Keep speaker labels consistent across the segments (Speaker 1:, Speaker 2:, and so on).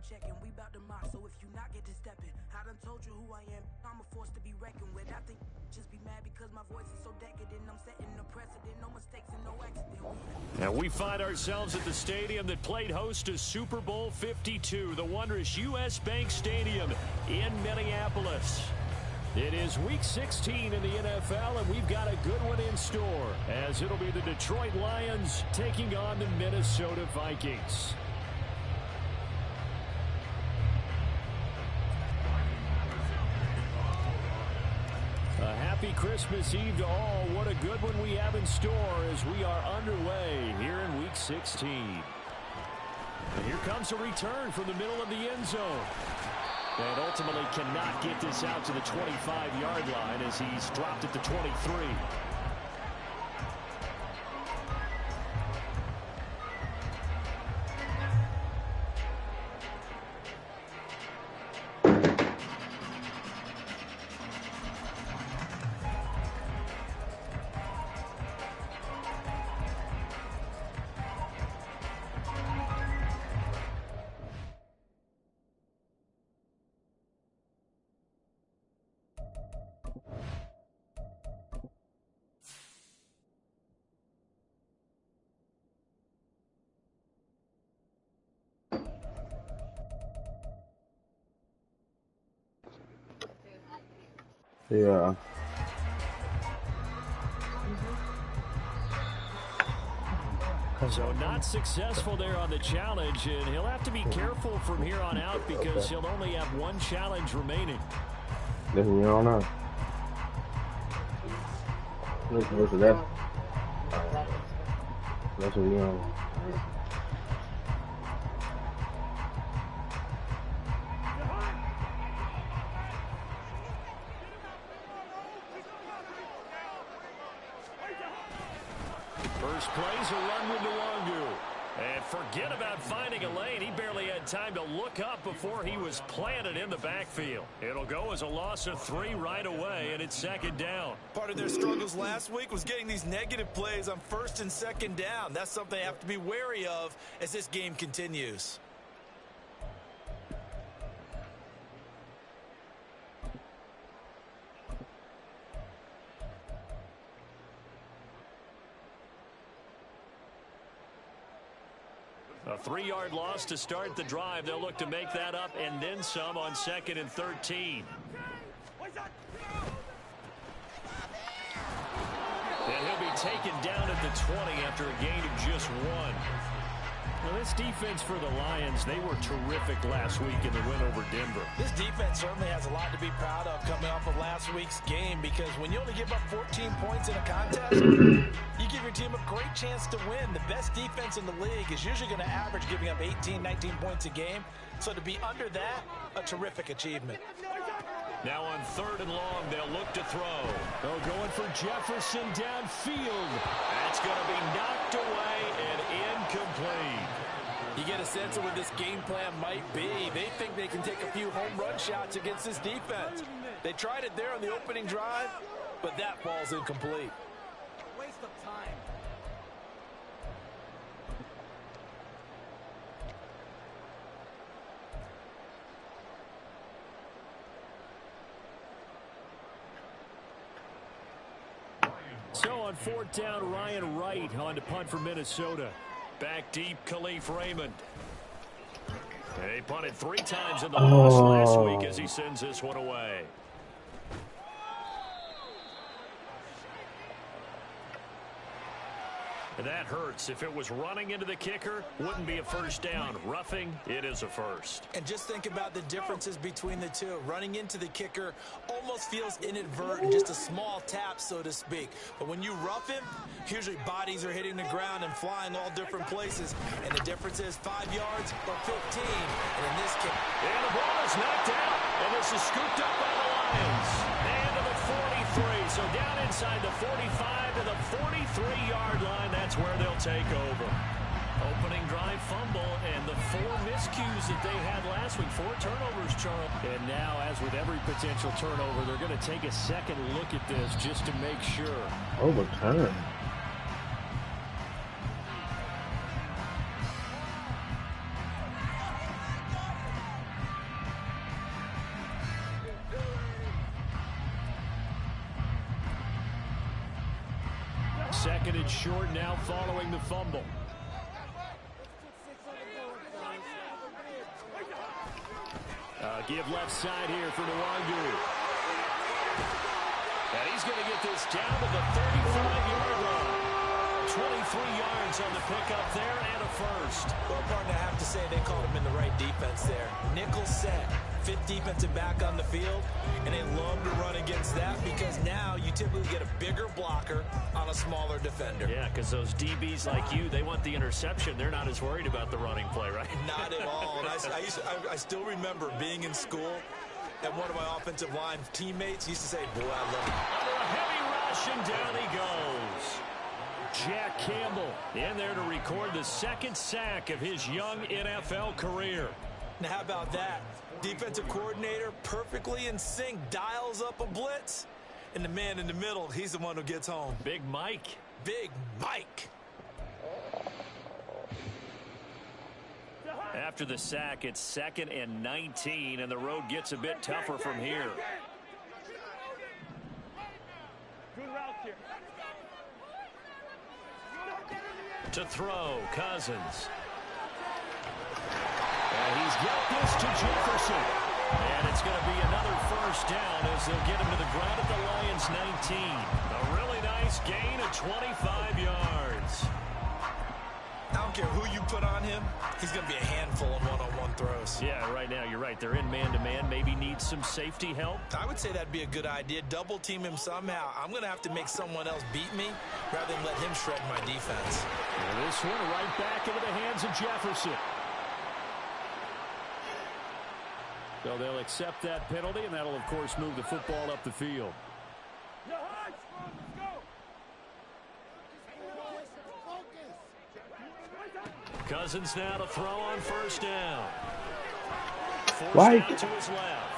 Speaker 1: checking. We bout to mock, so if you not get to stepping, I done told you who I am. I'm a force to be reckoned with. I think just be mad because my voice is so decadent. I'm setting the precedent, no mistakes and no accident.
Speaker 2: And we find ourselves at the stadium that played host to Super Bowl 52, the wondrous U.S. Bank Stadium in Minneapolis. It is Week 16 in the NFL, and we've got a good one in store, as it'll be the Detroit Lions taking on the Minnesota Vikings. A happy Christmas Eve to all. What a good one we have in store as we are underway here in Week 16. And here comes a return from the middle of the end zone. And ultimately cannot get this out to the 25-yard line as he's dropped at the 23.
Speaker 3: Yeah.
Speaker 2: So not successful there on the challenge, and he'll have to be careful from here on out because he'll only have one challenge remaining.
Speaker 3: Listen, you don't know. Listen to that. That's what you know.
Speaker 2: First play's a run with Nwangu. And forget about finding a lane. He barely had time to look up before he was planted in the backfield. It'll go as a loss of 3 right away, and it's second down.
Speaker 4: Part of their struggles last week was getting these negative plays on first and second down. That's something they have to be wary of as this game continues.
Speaker 2: A 3-yard loss to start the drive. They'll look to make that up and then some on 2nd and 13. And he'll be taken down at the 20 after a gain of just 1. Well, this defense for the Lions, they were terrific last week in the win over Denver.
Speaker 4: This defense certainly has a lot to be proud of coming off of last week's game, because when you only give up 14 points in a contest, you give your team a great chance to win. The best defense in the league is usually going to average giving up 18, 19 points a game. So to be under that, a terrific achievement.
Speaker 2: Now on 3rd and long, they'll look to throw. They're going for Jefferson downfield. That's going to be knocked away and incomplete.
Speaker 4: You get a sense of what this game plan might be. They think they can take a few home run shots against this defense. They tried it there on the opening drive, but that ball's incomplete.
Speaker 1: Waste of time.
Speaker 2: So on 4th down, Ryan Wright on to punt for Minnesota. Back deep, Khalif Raymond. He punted 3 times in the loss last week as he sends this one away. That hurts. If it was running into the kicker, wouldn't be a first down. Roughing, it is a first.
Speaker 4: And just think about the differences between the two. Running into the kicker almost feels inadvertent, just a small tap, so to speak. But when you rough him, usually bodies are hitting the ground and flying all different places. And the difference is 5 yards or 15. And in this case...
Speaker 2: And the ball is knocked out. And this is scooped up by the Lions. And to the 43. So down inside the 45 to the 43-yard line. That's where they'll take over. Opening drive fumble and the 4 miscues that they had last week. 4 turnovers, Charles. And now, as with every potential turnover, they're going to take a second look at this just to make sure.
Speaker 3: Overturn.
Speaker 2: 2nd and short now following the fumble. Give left side here for Nwangu. And he's going to get this down to the 35-yard line. 23 yards on the pickup there and a first.
Speaker 4: Well, partner, I have to say they called him in the right defense there. Nickel set, 5th defensive back on the field, and they love to run against that because now you typically get a bigger blocker on a smaller defender.
Speaker 2: Yeah, because those DBs like you, they want the interception. They're not as worried about the running play, right?
Speaker 4: Not at all. And I still remember being in school, and one of my offensive line teammates used to say, boy, I love it.
Speaker 2: Under a heavy rush, and down he goes. Jack Campbell in there to record the 2nd sack of his young NFL career.
Speaker 4: Now, how about that? Defensive coordinator perfectly in sync, dials up a blitz, and the man in the middle, he's the one who gets home.
Speaker 2: Big Mike.
Speaker 4: Big Mike.
Speaker 2: After the sack, it's 2nd and 19, and the road gets a bit tougher from here.
Speaker 5: Good route here.
Speaker 2: To throw, Cousins. And he's got this to Jefferson. And it's going to be another first down as they'll get him to the ground at the Lions' 19. A really nice gain of 25 yards.
Speaker 4: I don't care who you put on him, he's going to be a handful in one-on-one throws.
Speaker 2: Yeah, right now you're right. They're in man-to-man. Maybe need some safety help.
Speaker 4: I would say that'd be a good idea. Double team him somehow. I'm going to have to make someone else beat me rather than let him shred my defense.
Speaker 2: And this one right back into the hands of Jefferson. So they'll accept that penalty, and that'll, of course, move the football up the field. Cousins now to throw on first down.
Speaker 3: Why?
Speaker 2: Forced out to his left.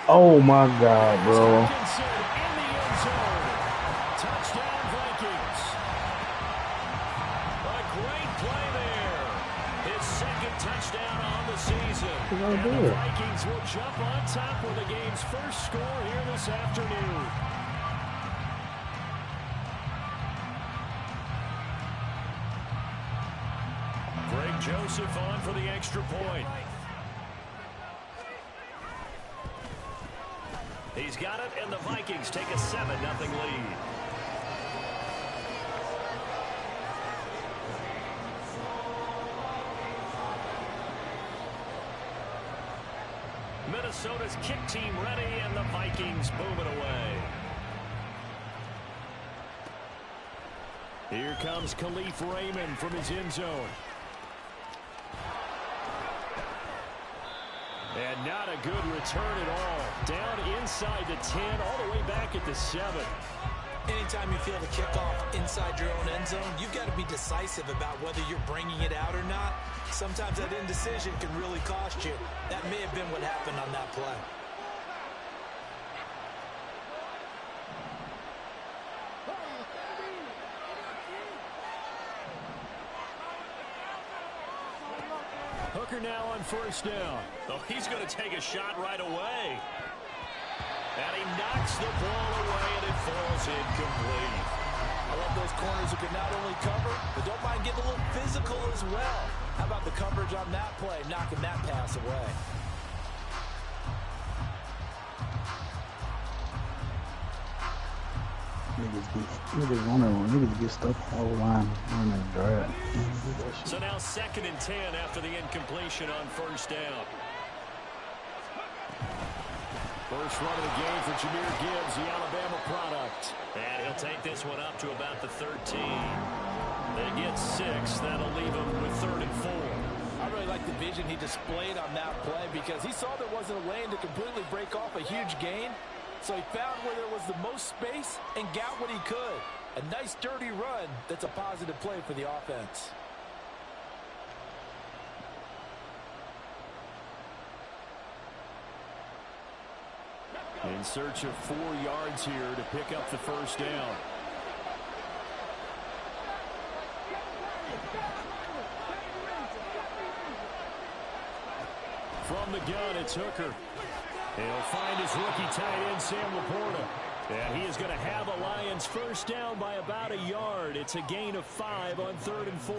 Speaker 3: Oh my God, bro.
Speaker 2: Hockenson in the end zone. Touchdown Vikings. A great play there. His 2nd touchdown on the season. And the Vikings will jump on top with the game's first score here this afternoon. Greg Joseph on for the extra point. He's got it, and the Vikings take a 7-0 lead. Minnesota's kick team ready, and the Vikings boom it away. Here comes Khalif Raymond from his end zone. And not a good return at all. Down inside the 10, all the way back at the 7.
Speaker 4: Anytime you feel the kickoff inside your own end zone, you've got to be decisive about whether you're bringing it out or not. Sometimes that indecision can really cost you. That may have been what happened on that play.
Speaker 2: Hooker now on first down. Oh, he's going to take a shot right away. And he knocks the ball away, and it falls incomplete.
Speaker 4: I love those corners who can not only cover, but don't mind getting a little physical as well. How about the coverage on that play, knocking that pass away?
Speaker 6: Niggas get stuff all the line on that drive.
Speaker 2: So now 2nd and 10 after the incompletion on first down. First run of the game for Jahmyr Gibbs, the Alabama product. And he'll take this one up to about the 13. They get 6. That'll leave him with 3rd and 4.
Speaker 4: I really like the vision he displayed on that play because he saw there wasn't a lane to completely break off a huge gain. So he found where there was the most space and got what he could. A nice dirty run that's a positive play for the offense.
Speaker 2: In search of 4 yards here to pick up the first down. From the gun, it's Hooker. He'll find his rookie tight end, Sam Laporta. And he is going to have a Lions first down by about a yard. It's a gain of 5 on 3rd and 4.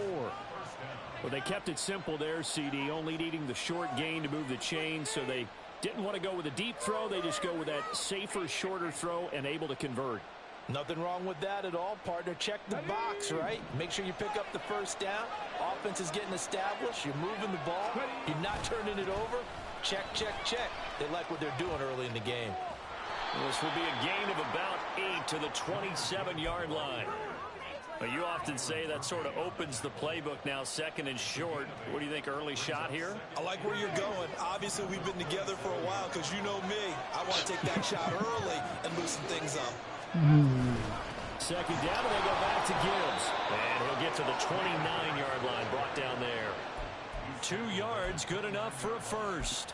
Speaker 2: Well, they kept it simple there, CD, only needing the short gain to move the chain, so they didn't want to go with a deep throw. They just go with that safer, shorter throw and able to convert.
Speaker 4: Nothing wrong with that at all, partner. Check the box, right? Make sure you pick up the first down. Offense is getting established. You're moving the ball. You're not turning it over. Check, check, check. They like what they're doing early in the game.
Speaker 2: This will be a gain of about 8 to the 27-yard line. But you often say that sort of opens the playbook now, 2nd and short. What do you think, early shot here?
Speaker 7: I like where you're going. Obviously, we've been together for a while because you know me. I want to take that shot early and loosen things up.
Speaker 2: 2nd down, and they go back to Gibbs. And he'll get to the 29-yard line, brought down there. 2 yards, good enough for a first.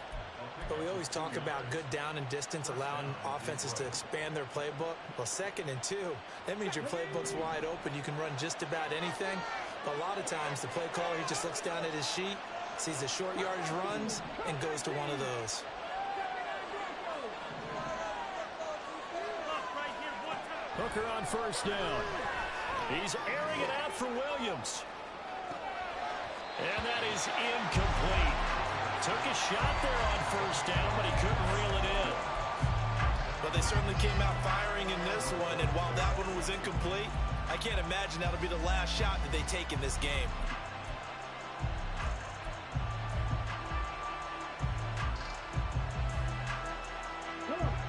Speaker 4: But we always talk about good down and distance, allowing offenses to expand their playbook. Well, 2nd and 2, that means your playbook's wide open. You can run just about anything. But a lot of times, the play caller, he just looks down at his sheet, sees the short yardage runs, and goes to one of those.
Speaker 2: Hooker on first down. He's airing it out for Williams. And that is incomplete. Took a shot there on first down, but he couldn't reel it in.
Speaker 7: But they certainly came out firing in this one, and while that one was incomplete, I can't imagine that'll be the last shot that they take in this game.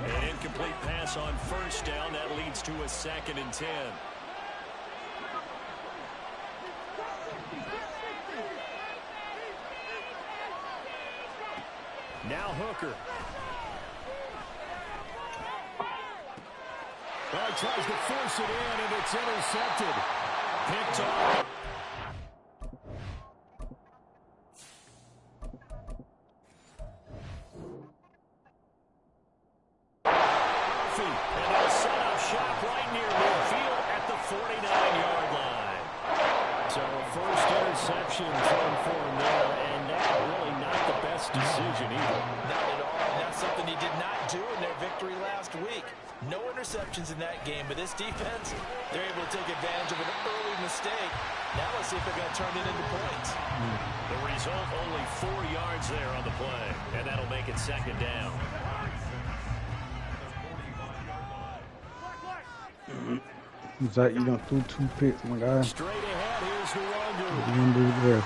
Speaker 2: An incomplete pass on first down. That leads to a 2nd and 10. Now Hooker. Well, he tries to force it in, and it's intercepted. Picked off. And they'll set up shop right near midfield at the 49-yard line. So a first interception thrown for him there, and that's really not the best decision either.
Speaker 4: Not at all, and that's something he did not do in their victory last week. No interceptions in that game, but this defense, they're able to take advantage of an early mistake. Now let's see if they're going to turn it into points.
Speaker 2: The result, only 4 yards there on the play, and that'll make it 2nd down.
Speaker 6: Zach, you done threw 2 picks, my guy.
Speaker 2: Straight ahead, here's Nwangu.
Speaker 6: What you gonna do there?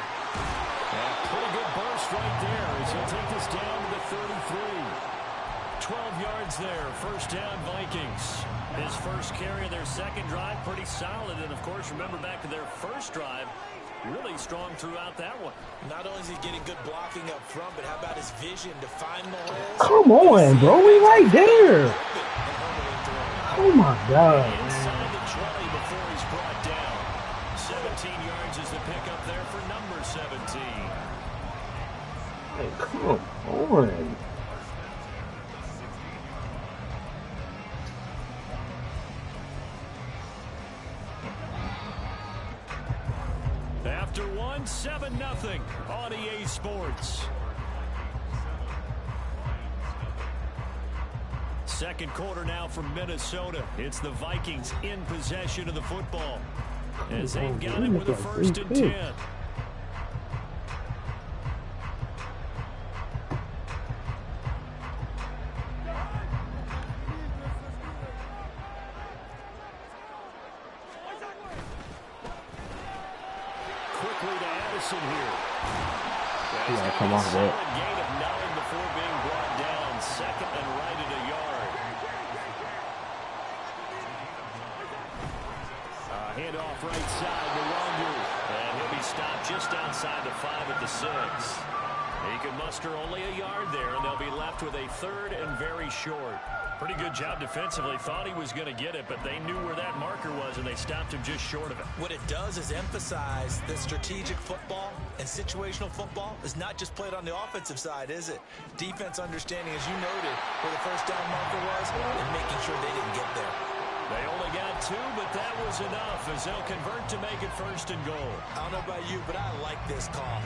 Speaker 2: Pretty good burst right there as he'll take this down to the 33. 12 yards there, first down Vikings. His first carry of their 2nd drive, pretty solid. And, of course, remember back to their first drive, really strong throughout that one.
Speaker 4: Not only is he getting good blocking up front, but how about his vision to find the holes?
Speaker 6: Come on, bro. We right there. Oh, my God.
Speaker 2: Inside the 20 before he's brought down. 17 yards is the pickup there for number 17.
Speaker 3: Hey, come on.
Speaker 2: After one, 7-0 on EA Sports. Second quarter now from Minnesota. It's the Vikings in possession of the football as they've got it with a 1st and 10. Quickly to Addison here.
Speaker 3: Yeah, come on, bro.
Speaker 2: Gain of 9 before being brought down. 2nd and right at a yard. Handoff right side to Nwangu. And he'll be stopped just outside the 5 at the 6. He can muster only a yard there, and they'll be left with a 3rd and very short. Pretty good job defensively. Thought he was going to get it, but they knew where that marker was, and they stopped him just short of it.
Speaker 4: What it does is emphasize that strategic football and situational football is not just played on the offensive side, is it? Defense understanding, as you noted, where the first down marker was and making sure they didn't get there.
Speaker 2: They only got 2, but that was enough as they'll convert to make it 1st and goal.
Speaker 4: I don't know about you, but I like this call.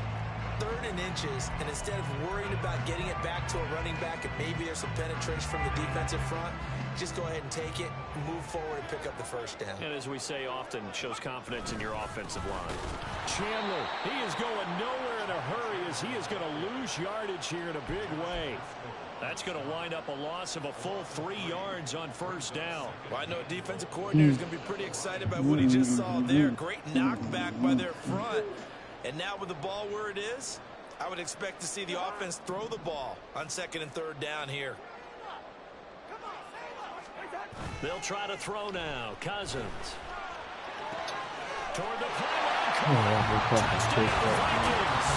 Speaker 4: 3rd and inches, and instead of worrying about getting it back to a running back and maybe there's some penetration from the defensive front,
Speaker 7: just go ahead and take it, move forward, and pick up the first down.
Speaker 2: And as we say often, shows confidence in your offensive line. Chandler, he is going nowhere in a hurry as he is going to lose yardage here in a big way. That's going to wind up a loss of a full 3 yards on first down.
Speaker 7: Well, I know a defensive coordinator is going to be pretty excited about what he just saw there. Great knockback by their front. And now with the ball where it is, I would expect to see the offense throw the ball on 2nd and 3rd down here.
Speaker 2: They'll try to throw now. Cousins. Toward the pylon. Touchdown, Vikings.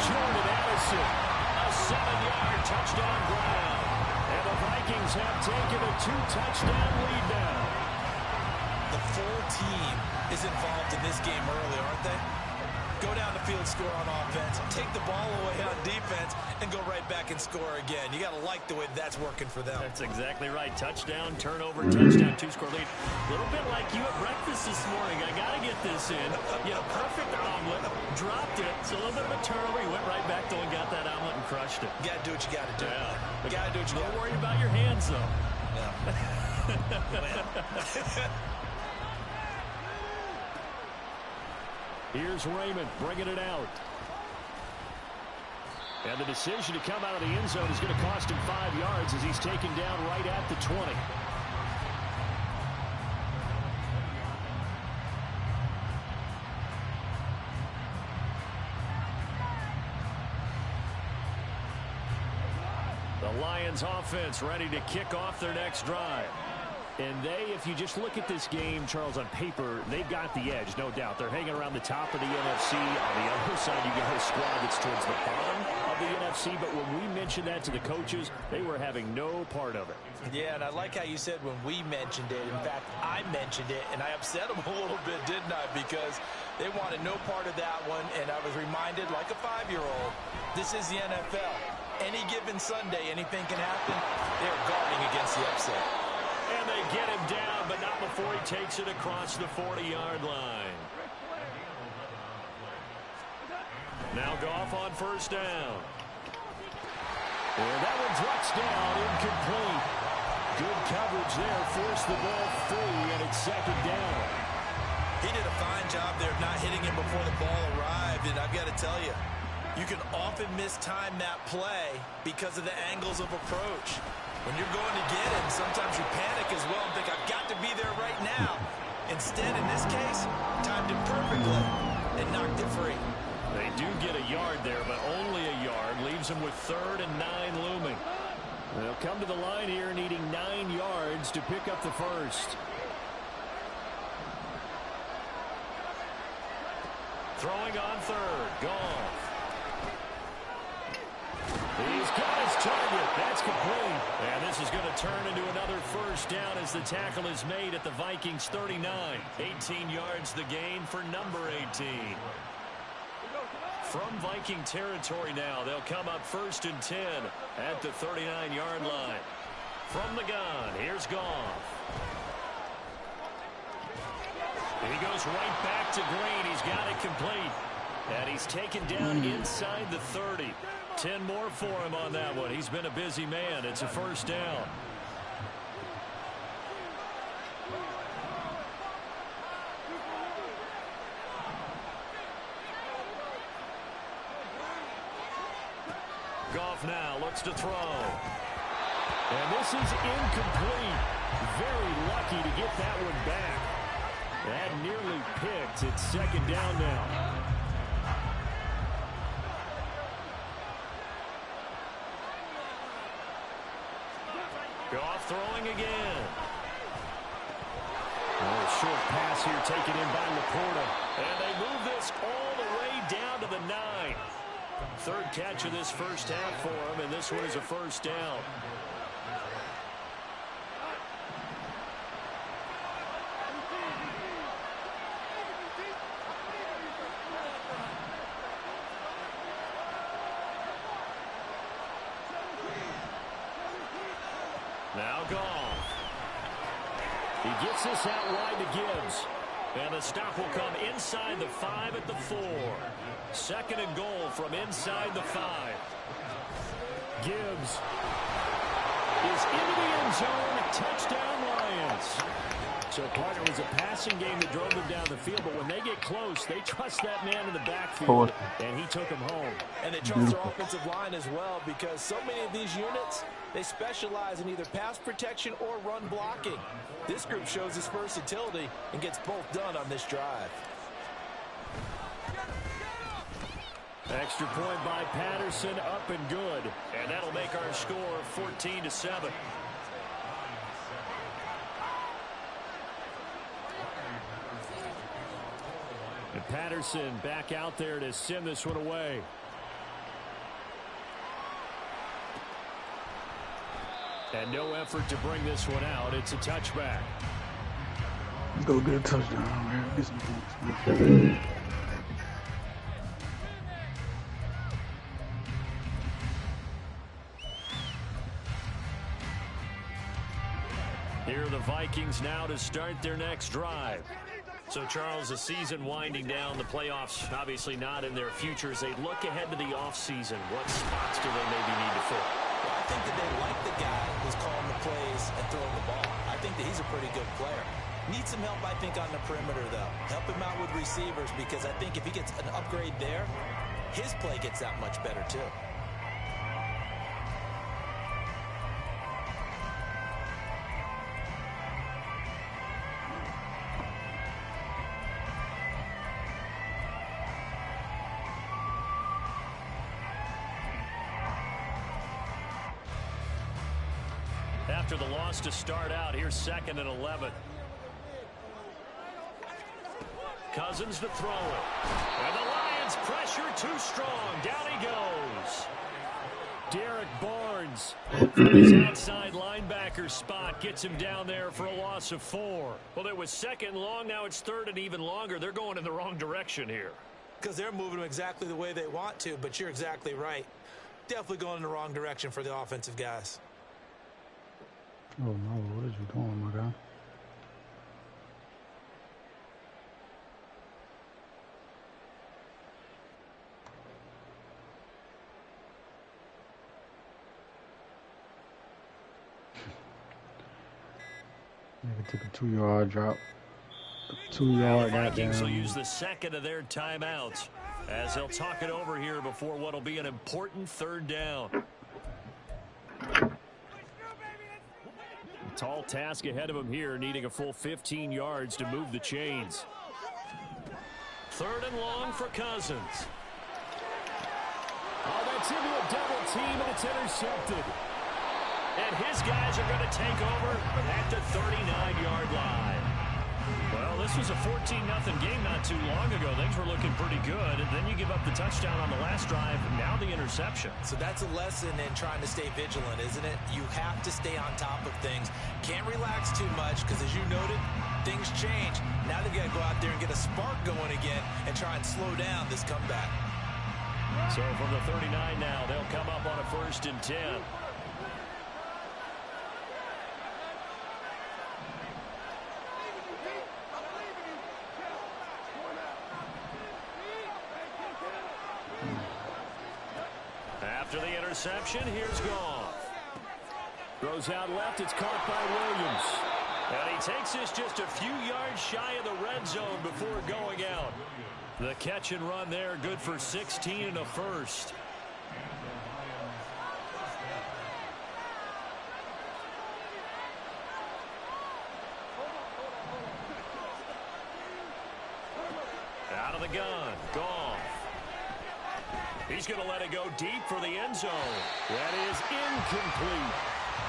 Speaker 2: Jordan Addison. A 7-yard touchdown ground. And the Vikings have taken a 2-touchdown lead now.
Speaker 7: The full team is involved in this game early, aren't they? Go down the field, score on offense, take the ball away on defense, and go right back and score again. You got to like the way that's working for them.
Speaker 2: That's exactly right. Touchdown, turnover, touchdown, 2-score lead. A little bit like you at breakfast this morning. I got to get this in. You know, perfect omelet, dropped it. It's a little bit of a turnover. He went right back, though, and got that omelet and crushed it.
Speaker 7: You got to do what you got to do.
Speaker 2: Yeah.
Speaker 7: You got to do what you got to do.
Speaker 2: Don't worry about your hands, though.
Speaker 7: Yeah.
Speaker 2: Here's Raymond bringing it out. And the decision to come out of the end zone is going to cost him 5 yards as he's taken down right at the 20. The Lions offense ready to kick off their next drive. And they, if you just look at this game, Charles, on paper, they've got the edge, no doubt. They're hanging around the top of the NFC. On the other side, you got a squad that's towards the bottom of the NFC. But when we mentioned that to the coaches, they were having no part of it.
Speaker 7: Yeah, and I like how you said when we mentioned it. In fact, I mentioned it, and I upset them a little bit, didn't I? Because they wanted no part of that one, and I was reminded, like a 5-year-old, this is the NFL. Any given Sunday, anything can happen. They're guarding against the upset.
Speaker 2: And they get him down, but not before he takes it across the 40-yard line. Now Goff on first down. And that one drops down, incomplete. Good coverage there, forced the ball free, and it's 2nd down.
Speaker 7: He did a fine job there of not hitting him before the ball arrived, and I've got to tell you, you can often mistime that play because of the angles of approach. When you're going to get him, sometimes you panic as well and think, I've got to be there right now. Instead, in this case, timed it perfectly and knocked it free.
Speaker 2: They do get a yard there, but only a yard. Leaves them with 3rd and 9 looming. They'll come to the line here needing 9 yards to pick up the first. Throwing on 3rd. Goff. He's got his target. That's complete. And this is going to turn into another first down as the tackle is made at the Vikings 39. 18 yards the gain for number 18. From Viking territory now, they'll come up 1st and 10 at the 39-yard line. From the gun, here's Goff. He goes right back to Green. He's got it complete. And he's taken down inside the 30. 10 more for him on that one. He's been a busy man. It's a first down. Goff now looks to throw. And this is incomplete. Very lucky to get that one back. That nearly picked. It's 2nd down now. Goff throwing again. A short pass here taken in by Laporta. And they move this all the way down to the 9. 3rd catch of this first half for him, and this one is a first down. Now Goff. He gets this out wide to Gibbs. And the stop will come inside the 5 at the 4. 2nd and goal from inside the 5. Gibbs. is into the end zone. Touchdown, Lions. So, partner, it was a passing game that drove them down the field, but when they get close, they trust that man in the backfield, and he took him home.
Speaker 4: And they trust their offensive line as well, because so many of these units, they specialize in either pass protection or run blocking. This group shows its versatility and gets both done on this drive.
Speaker 2: Extra point by Patterson, up and good. And that'll make our score 14-7. And Patterson back out there to send this one away. And no effort to bring this one out. It's a touchback.
Speaker 6: Let's go get a touchdown, man. Get some points.
Speaker 2: Here are the Vikings now to start their next drive. So, Charles, the season winding down, the playoffs obviously not in their future. As they look ahead to the offseason, what spots do they maybe need to fill?
Speaker 4: Well, I think that they like the guy who's calling the plays and throwing the ball. I think that he's a pretty good player. Needs some help, I think, on the perimeter, though. Help him out with receivers, because I think if he gets an upgrade there, his play gets that much better, too.
Speaker 2: After the loss to start out, here's 2nd and 11. Cousins to throw it. And the Lions pressure too strong. Down he goes. Derek Barnes from his outside linebacker spot gets him down there for a loss of 4. Well, it was 2nd and long. Now it's 3rd and even longer. They're going in the wrong direction here.
Speaker 4: Because they're moving them exactly the way they want to, but you're exactly right. Definitely going in the wrong direction for the offensive guys.
Speaker 6: Oh no, what is you doing, my guy? Nigga took a 2-yard drop. 2-yard
Speaker 2: Vikings will use the 2nd of their timeouts as they'll talk it over here before what'll be an important 3rd down. Tall task ahead of him here, needing a full 15 yards to move the chains. 3rd and long for Cousins. Oh, that's into a double team, and it's intercepted. And his guys are going to take over at the 39-yard line. Well, this was a 14-0 game not too long ago. Things were looking pretty good, and then you give up the touchdown on the last drive, now the interception.
Speaker 4: So that's a lesson in trying to stay vigilant, isn't it? You have to stay on top of things. Can't relax too much, because as you noted, things change. Now they've got to go out there and get a spark going again and try and slow down this comeback.
Speaker 2: So from the 39 now, they'll come up on a 1st and 10. After the interception, here's Goff. Throws out left, it's caught by Williams. And he takes this just a few yards shy of the red zone before going out. The catch and run there, good for 16 and a first. Out of the gun, Goff. He's going to let it go deep for the end zone. That is incomplete.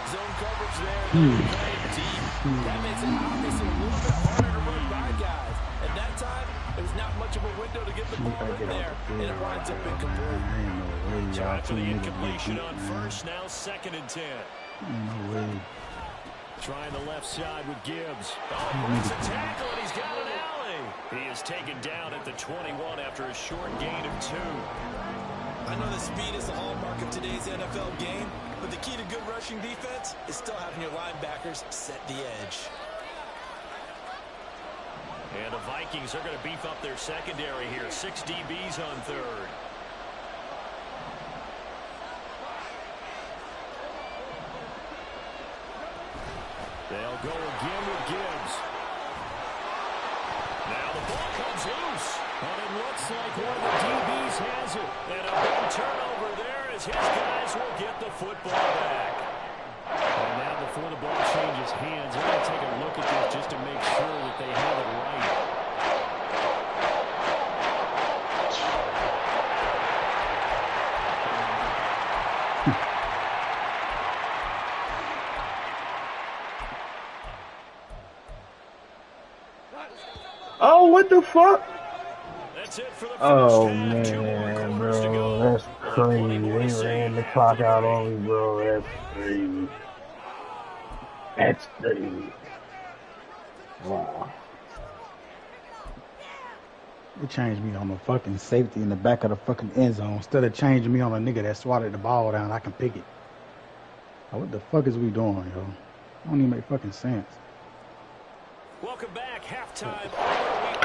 Speaker 4: Zone coverage there. Playing deep. That makes it obviously a little bit harder to run by guys. At that time, there's not much of a window to get the ball in there, and it winds up incomplete.
Speaker 2: So after the incompletion on 1st, now 2nd and 10.
Speaker 6: No way.
Speaker 2: Trying the left side with Gibbs. Oh, breaks a tackle, and he's got an alley. He is taken down at the 21 after a short gain of 2.
Speaker 4: I know that speed is the hallmark of today's NFL game, but the key to good rushing defense is still having your linebackers set the edge.
Speaker 2: And the Vikings are going to beef up their secondary here. 6 DBs on 3rd. They'll go again with Gibbs. Now the ball comes loose. And it looks like one of the DBs has it. And a big turnover there as his guys will get the football back. And now before the ball changes hands, I'm going to take a look at this just to make sure that they have it right.
Speaker 6: Oh, what the fuck?
Speaker 2: That's it for the
Speaker 6: Oh,
Speaker 2: first half. 2 more
Speaker 6: man,
Speaker 2: quarters to
Speaker 6: bro.
Speaker 2: go.
Speaker 6: That's crazy. They ran the clock out on me, bro. That's crazy. That's crazy. Wow.
Speaker 8: They changed me on the fucking safety in the back of the fucking end zone instead of changing me on a nigga that swatted the ball down. I can pick it. Like, what the fuck is we doing, yo? Don't even make fucking sense.
Speaker 2: Welcome back. Halftime.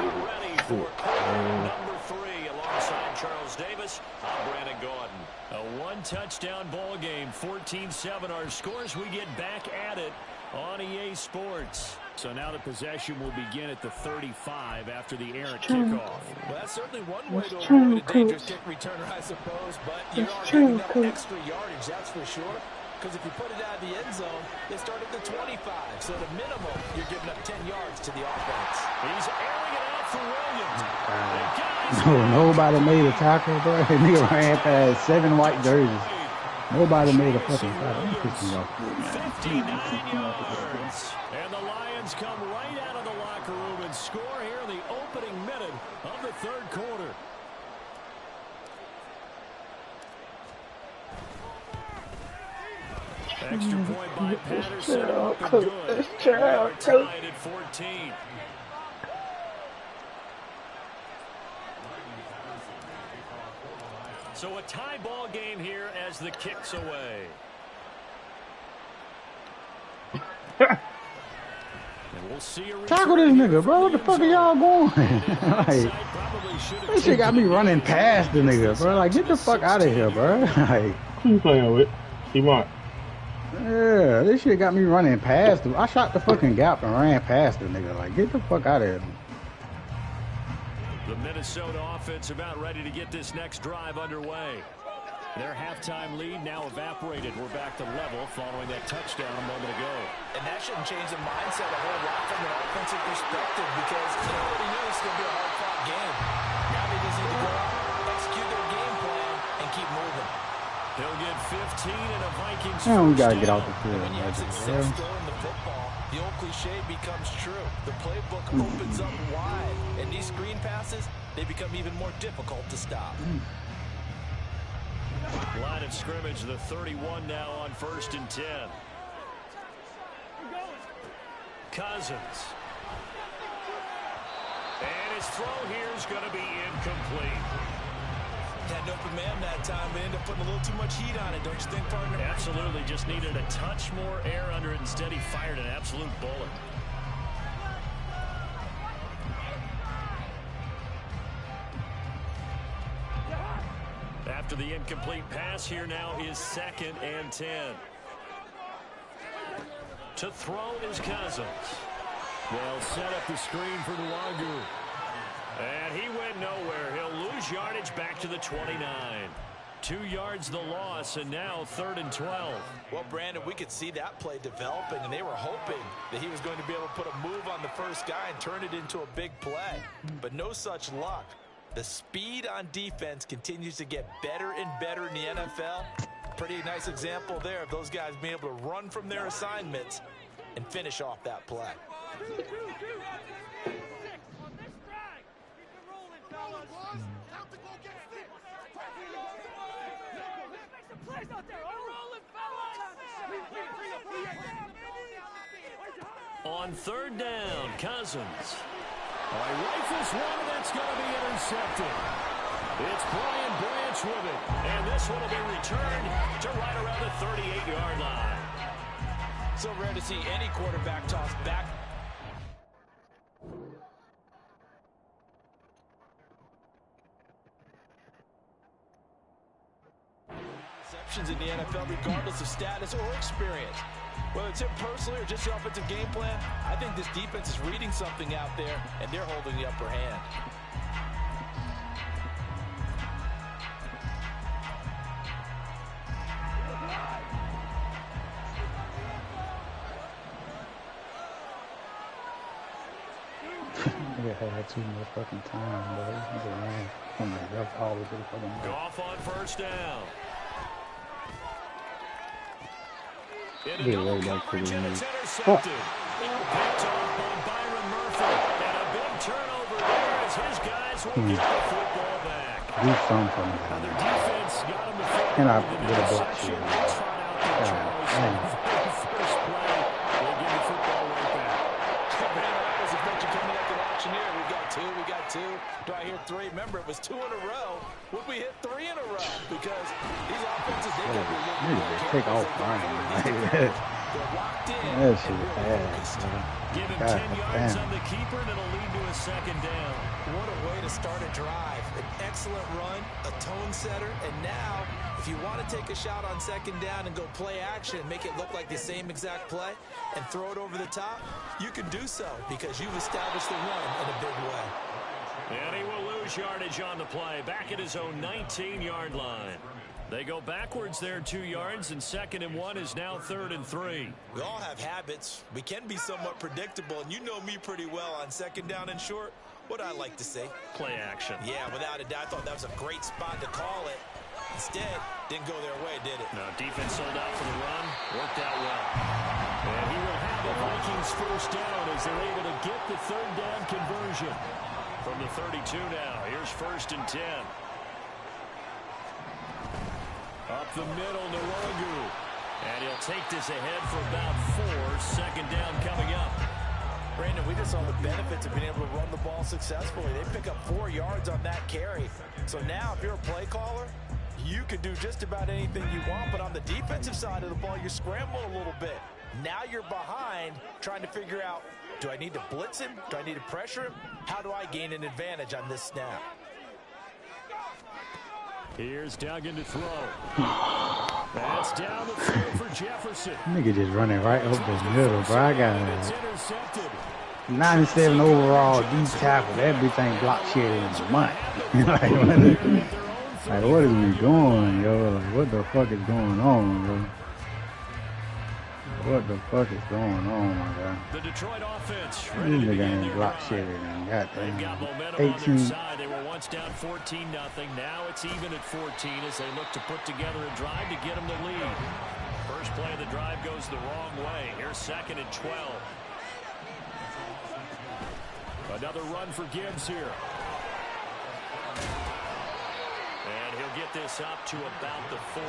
Speaker 2: We're ready for quarter number 3 alongside Charles Davis. I'm Brandon Gaudin. A one-touchdown ball game. 14-7 our scores. We get back at it on EA Sports. So now the possession will begin at the 35 after the errant kickoff.
Speaker 7: Well, that's certainly one way to avoid a dangerous kick returner, I suppose. But you are giving up extra yardage, that's for sure. Because if you put it out of the end zone, they start at the 25. So at a minimum, you're giving up 10 yards to the offense.
Speaker 2: He's airing it out for Williams.
Speaker 8: No, nobody made a tackle, bro. That nigga ran past 7 white jerseys. Nobody made a fucking tackle. That pissed me off.
Speaker 2: 59 yards. And the Lions come right out of the locker room and score here in the opening minute of the third quarter. Extra point by Patterson. Up and good. They're tied at 14. So a tie ball game here as the kick's away. And we'll see a
Speaker 8: tackle this nigga, bro. What the fuck are y'all going? Like, this shit got me running past the nigga, bro. Like, get the fuck out of here, bro. Like,
Speaker 6: Who you playing with? T-Mark.
Speaker 8: Yeah, this shit got me running past him. I shot the fucking gap and ran past the nigga. Like, get the fuck out of here.
Speaker 2: The Minnesota offense about ready to get this next drive underway. Their halftime lead now evaporated. We're back to level following that touchdown a moment ago.
Speaker 7: And that shouldn't change the mindset a whole lot from an offensive perspective because they already knew this was going to be a hard-fought game. Now they just need to go out, execute their game plan, and keep moving.
Speaker 2: He'll get 15 in a Vikings.
Speaker 8: Man, we got to get out the field.
Speaker 7: When you have success throwing the football, the old cliche becomes true. The playbook opens up wide, and these screen passes, they become even more difficult to stop.
Speaker 2: Line of scrimmage, the 31 now on 1st and 10. Cousins. And his throw here is going to be incomplete.
Speaker 7: Had an open man that time, but ended up putting a little too much heat on it, don't you think, partner?
Speaker 2: Absolutely, just needed a touch more air under it. Instead, he fired an absolute bullet. After the incomplete pass, here now is 2nd and 10. To throw is Cousins. They'll set up the screen for Nwangu. And he went nowhere. He'll lose yardage back to the 29. 2 yards the loss, and now 3rd and 12.
Speaker 7: Well, Brandon, we could see that play developing, and they were hoping that he was going to be able to put a move on the first guy and turn it into a big play. But no such luck. The speed on defense continues to get better and better in the NFL. Pretty nice example there of those guys being able to run from their assignments and finish off that play.
Speaker 2: On 3rd down, Cousins. Rifles one, that's going to be intercepted. It's Brian Branch with it. And this one will be returned to right around the 38-yard line.
Speaker 7: So rare to see any quarterback toss back. Receptions in the NFL regardless of status or experience.
Speaker 4: Whether it's him personally or just the offensive game plan, I think this defense is reading something out there, and they're holding the upper hand.
Speaker 8: Nigga had too much fucking time, bro. Nigga ran from the left all the way to the fucking right.
Speaker 2: Goff on first down.
Speaker 3: Get right back to the knee.
Speaker 2: Intercepted. Picked off by Byron Murphy. And a big turnover there as his guys will get the football back.
Speaker 8: Do something for me.
Speaker 2: Their defense got him before.
Speaker 8: And I get a block shit.
Speaker 2: First play, they give the football right back.
Speaker 4: Man, I was expecting coming up to the auctioneer. We got two. Do I hear three? Remember, it was 2 in a row. Would we hit 3 in a row? Because these offenses, they got to be looking
Speaker 8: take off running.
Speaker 4: They're locked in.
Speaker 8: That shit ass, man.
Speaker 2: Give him
Speaker 8: God
Speaker 2: 10 yards
Speaker 8: damn.
Speaker 2: on the keeper, and it'll lead to a second down.
Speaker 7: What a way to start a drive. An excellent run, a tone setter, and now, if you want to take a shot on second down and go play action, make it look like the same exact play, and throw it over the top, you can do so because you've established the run in a big way.
Speaker 2: And he will lose yardage on the play, back at his own 19-yard line. They go backwards there 2 yards, and 2nd and 1 is now 3rd and 3.
Speaker 7: We all have habits. We can be somewhat predictable, and you know me pretty well on second down and short. What I like to see.
Speaker 2: Play action.
Speaker 7: Yeah, without a doubt, I thought that was a great spot to call it. Instead, didn't go their way, did it?
Speaker 2: No, defense sold out for the run. Worked out well. And he will have the Vikings first down as they're able to get the 3rd down conversion. From the 32 now, here's 1st and 10. Up the middle, Nwogu. And he'll take this ahead for about 4. 2nd down coming up.
Speaker 4: Brandon, we just saw the benefits of being able to run the ball successfully. They pick up 4 yards on that carry. So now, if you're a play caller, you can do just about anything you want. But on the defensive side of the ball, you're scrambling a little bit. Now you're behind, trying to figure out, do I need to blitz him? Do I need to pressure him? How do I gain an advantage on this snap?
Speaker 2: Here's Duggan to throw. That's down the field for Jefferson.
Speaker 8: Nigga just running right up the middle, bro. I got
Speaker 2: It's intercepted.
Speaker 8: 97 overall D tackle. That bitch ain't block shit in a month. Like, what is we doing, yo? Like, what the fuck is going on, bro? What the fuck is going on, my God?
Speaker 2: The Detroit offense
Speaker 8: These
Speaker 2: ready to
Speaker 8: niggas
Speaker 2: begin
Speaker 8: ain't
Speaker 2: their
Speaker 8: block
Speaker 2: run.
Speaker 8: shit in.
Speaker 2: They've got
Speaker 8: Goddamn.
Speaker 2: momentum on their
Speaker 8: 18.
Speaker 2: side. They were once down 14-0. Now it's even at 14 as they look to put together a drive to get them the lead. First play of the drive goes the wrong way. Here's 2nd and 12. Another run for Gibbs here. And he'll get this up to about the 40.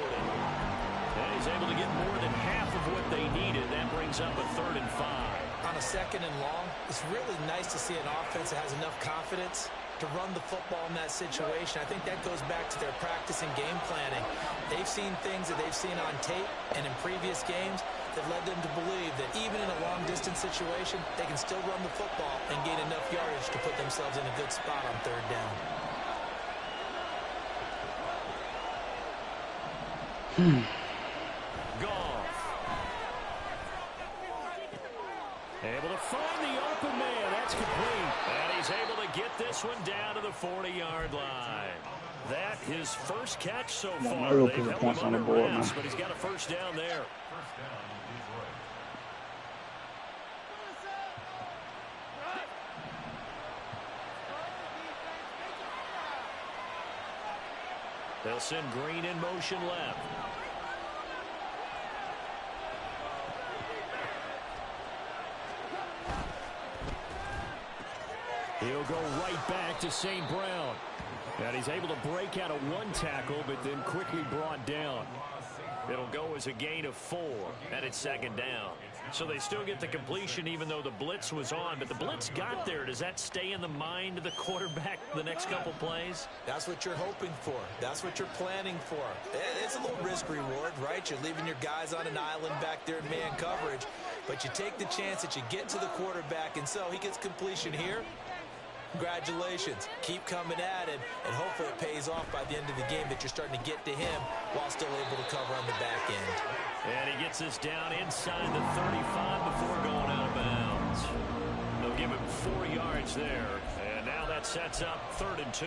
Speaker 2: And he's able to get more than half of what they needed. That brings up a 3rd and 5.
Speaker 7: On a 2nd and long, it's really nice to see an offense that has enough confidence to run the football in that situation. I think that goes back to their practice and game planning. They've seen things that they've seen on tape and in previous games that led them to believe that even in a long-distance situation, they can still run the football and gain enough yardage to put themselves in a good spot on 3rd down.
Speaker 2: Goff. Able to find the open man. That's complete. And he's able to get this one down to the 40-yard line. That his first catch so far.
Speaker 3: real
Speaker 2: They've
Speaker 3: put the
Speaker 2: held
Speaker 3: points
Speaker 2: him
Speaker 3: on the
Speaker 2: under
Speaker 3: board,
Speaker 2: wraps,
Speaker 3: man.
Speaker 2: but he's got a first down there. They'll send Green in motion left. He'll go right back to St. Brown. And he's able to break out of 1 tackle, but then quickly brought down. It'll go as a gain of 4, and it's 2nd down. So they still get the completion even though the blitz was on. But the blitz got there. Does that stay in the mind of the quarterback the next couple plays?
Speaker 7: That's what you're hoping for. That's what you're planning for. It's a little risk reward, right? You're leaving your guys on an island back there in man coverage, but you take the chance that you get to the quarterback, and so he gets completion here. Congratulations. Keep coming at it, and hopefully it pays off by the end of the game that you're starting to get to him while still able to cover on the back end.
Speaker 2: And he gets us down inside the 35 before going out of bounds. They'll give him 4 yards there, and now that sets up 3rd and 2.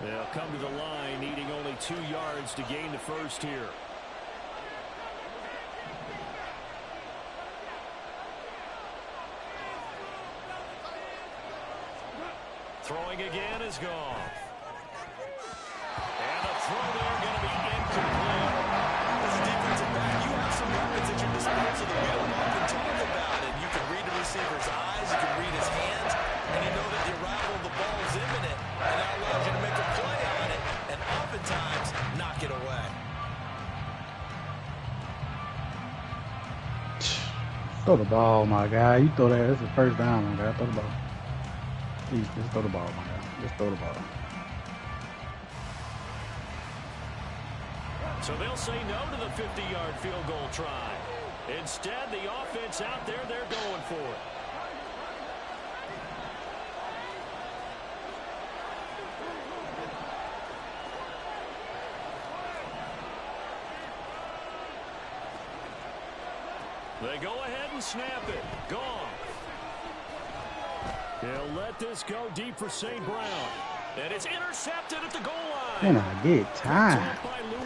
Speaker 2: They'll come to the line, needing only 2 yards to gain the first here. Throwing again is gone. And the throw there going to be incomplete.
Speaker 7: As a defensive back, you have some weapons at your disposal that we don't often talk about. And you can read the receiver's eyes, you can read his hands, and you know that the arrival of the ball is imminent. And that allows you to make a play on it, and oftentimes knock it away.
Speaker 8: Throw the ball, my guy. You throw that. That's the first down, my guy. Throw the ball. Please, just throw the ball, my guy. Just throw the ball.
Speaker 2: So they'll say no to the 50-yard field goal try. Instead, the offense out there, they're going for it. They go ahead and snap it. Gone. He'll let this go deep for St. Brown. And it's intercepted at the goal line.
Speaker 8: Can I get time?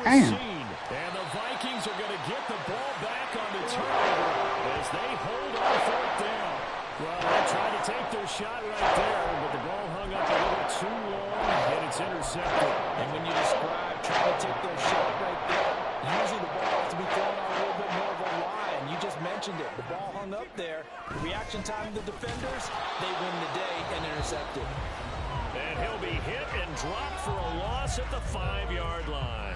Speaker 8: Damn.
Speaker 2: And the Vikings are going to get the ball back on the turnover as they hold on 4th down. Well, they tried to take their shot right there, but the ball hung up a little too long, and it's intercepted.
Speaker 4: And when you describe trying to take their shot right there, usually the ball has to be thrown on a little bit more of a line. You just mentioned it. The ball hung up there. Reaction time of the defenders, they win the day and intercepted.
Speaker 2: And he'll be hit and dropped for a loss at the 5-yard line.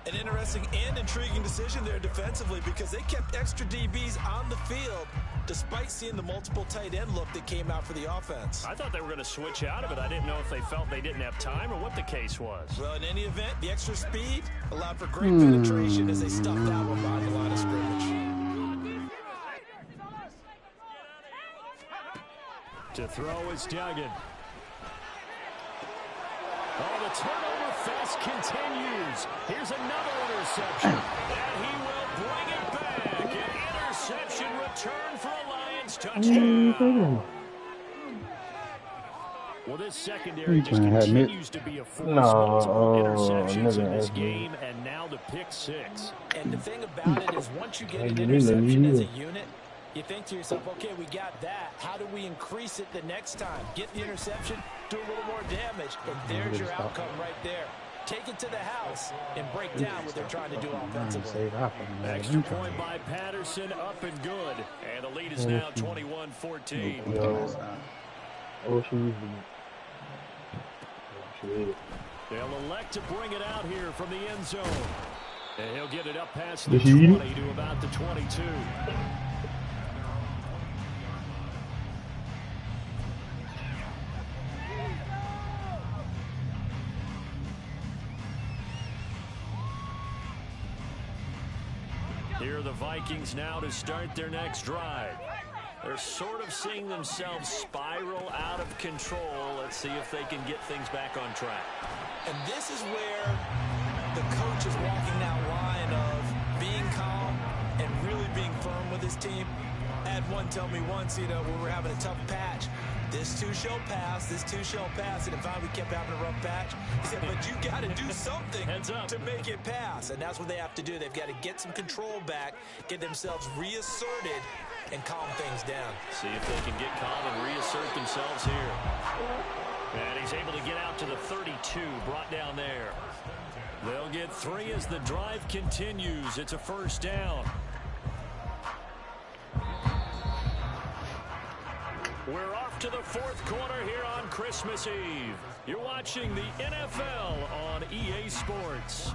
Speaker 7: An interesting and intriguing decision there defensively because they kept extra DBs on the field despite seeing the multiple tight end look that came out for the offense.
Speaker 2: I thought they were going to switch out of it. I didn't know if they felt they didn't have time or what the case was.
Speaker 7: Well, in any event, the extra speed allowed for great penetration as they stuffed that one behind the line of scrimmage.
Speaker 2: To throw is Duggan. Oh, the turnover fest continues. Here's another interception. And he will bring it back. An interception return for a Lions touchdown. Well, this secondary just continues to be a force. Multiple interceptions in this game, and now the pick 6.
Speaker 4: And the thing about it is once you get an interception as a unit, you think to yourself, okay, we got that. How do we increase it the next time? Get the interception, do a little more damage, and there's your outcome right there. Take it to the house and break down what they're trying to do offensively.
Speaker 2: Extra point by Patterson, up and good. And the lead is now 21-14. They'll elect to bring it out here from the end zone. And he'll get it up past the 20 to about the 22. Here are the Vikings now to start their next drive. They're sort of seeing themselves spiral out of control. Let's see if they can get things back on track.
Speaker 7: And this is where the coach is walking that line of being calm and really being firm with his team. I had one tell me once, when we were having a tough patch, this too shall pass, this too shall pass. And if we kept having a rough patch, he said, but you got to do something to make it pass. And that's what they have to do. They've got to get some control back, get themselves reasserted, and calm things down.
Speaker 2: See if they can get calm and reassert themselves here. And he's able to get out to the 32, brought down there. They'll get 3 as the drive continues. It's a first down. We're off to the 4th quarter here on Christmas Eve. You're watching the NFL on EA Sports.